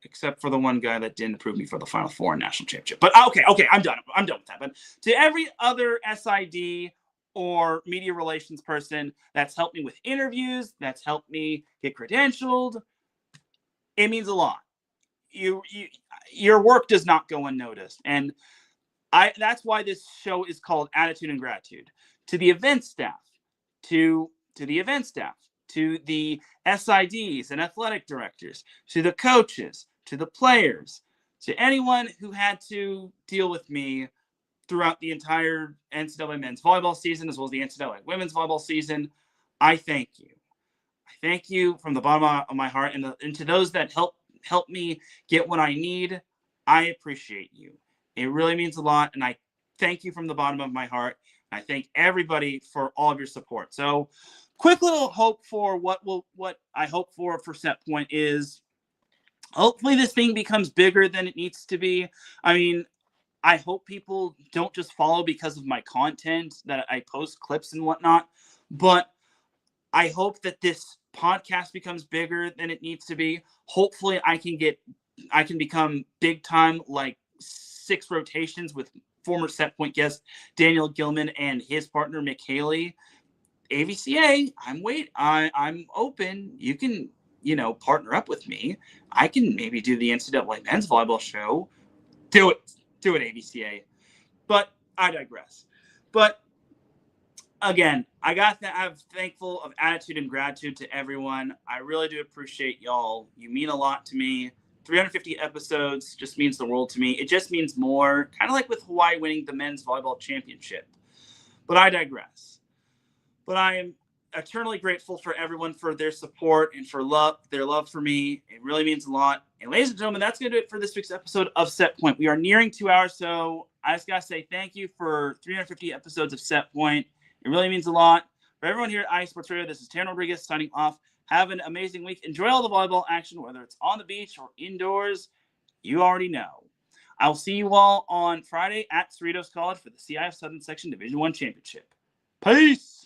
except for the one guy that didn't approve me for the Final Four and National Championship. But okay, I'm done with that. But to every other SID or media relations person that's helped me with interviews, that's helped me get credentialed, it means a lot. Your work does not go unnoticed. And that's why this show is called Attitude and Gratitude. To the event staff, to the event staff, to the SIDs and athletic directors, to the coaches, to the players, to anyone who had to deal with me throughout the entire NCAA men's volleyball season, as well as the NCAA women's volleyball season, I thank you. I thank you from the bottom of my heart. And to those that help me get what I need, I appreciate you. It really means a lot. And I thank you from the bottom of my heart. I thank everybody for all of your support. So quick little hope for what I hope for Set Point is hopefully this thing becomes bigger than it needs to be. I mean, I hope people don't just follow because of my content, that I post clips and whatnot, but I hope that this podcast becomes bigger than it needs to be. Hopefully I can become big time, like 6 rotations with former Set Point guest Daniel Gilman and his partner Mick Haley. AVCA, I'm open. You can, partner up with me. I can maybe do the NCAA men's volleyball show. Do it, AVCA. But I digress. But again, I'm thankful of attitude and gratitude to everyone. I really do appreciate y'all. You mean a lot to me. 350 episodes just means the world to me. It just means more, kind of like with Hawaii winning the men's volleyball championship. But I digress. But I am eternally grateful for everyone for their support and for their love for me. It really means a lot. And ladies and gentlemen, that's going to do it for this week's episode of Set Point. We are nearing 2 hours, so I just got to say thank you for 350 episodes of Set Point. It really means a lot. For everyone here at iSports Radio, this is Teran Rodriguez signing off. Have an amazing week. Enjoy all the volleyball action, whether it's on the beach or indoors. You already know. I'll see you all on Friday at Cerritos College for the CIF Southern Section Division I Championship. Peace!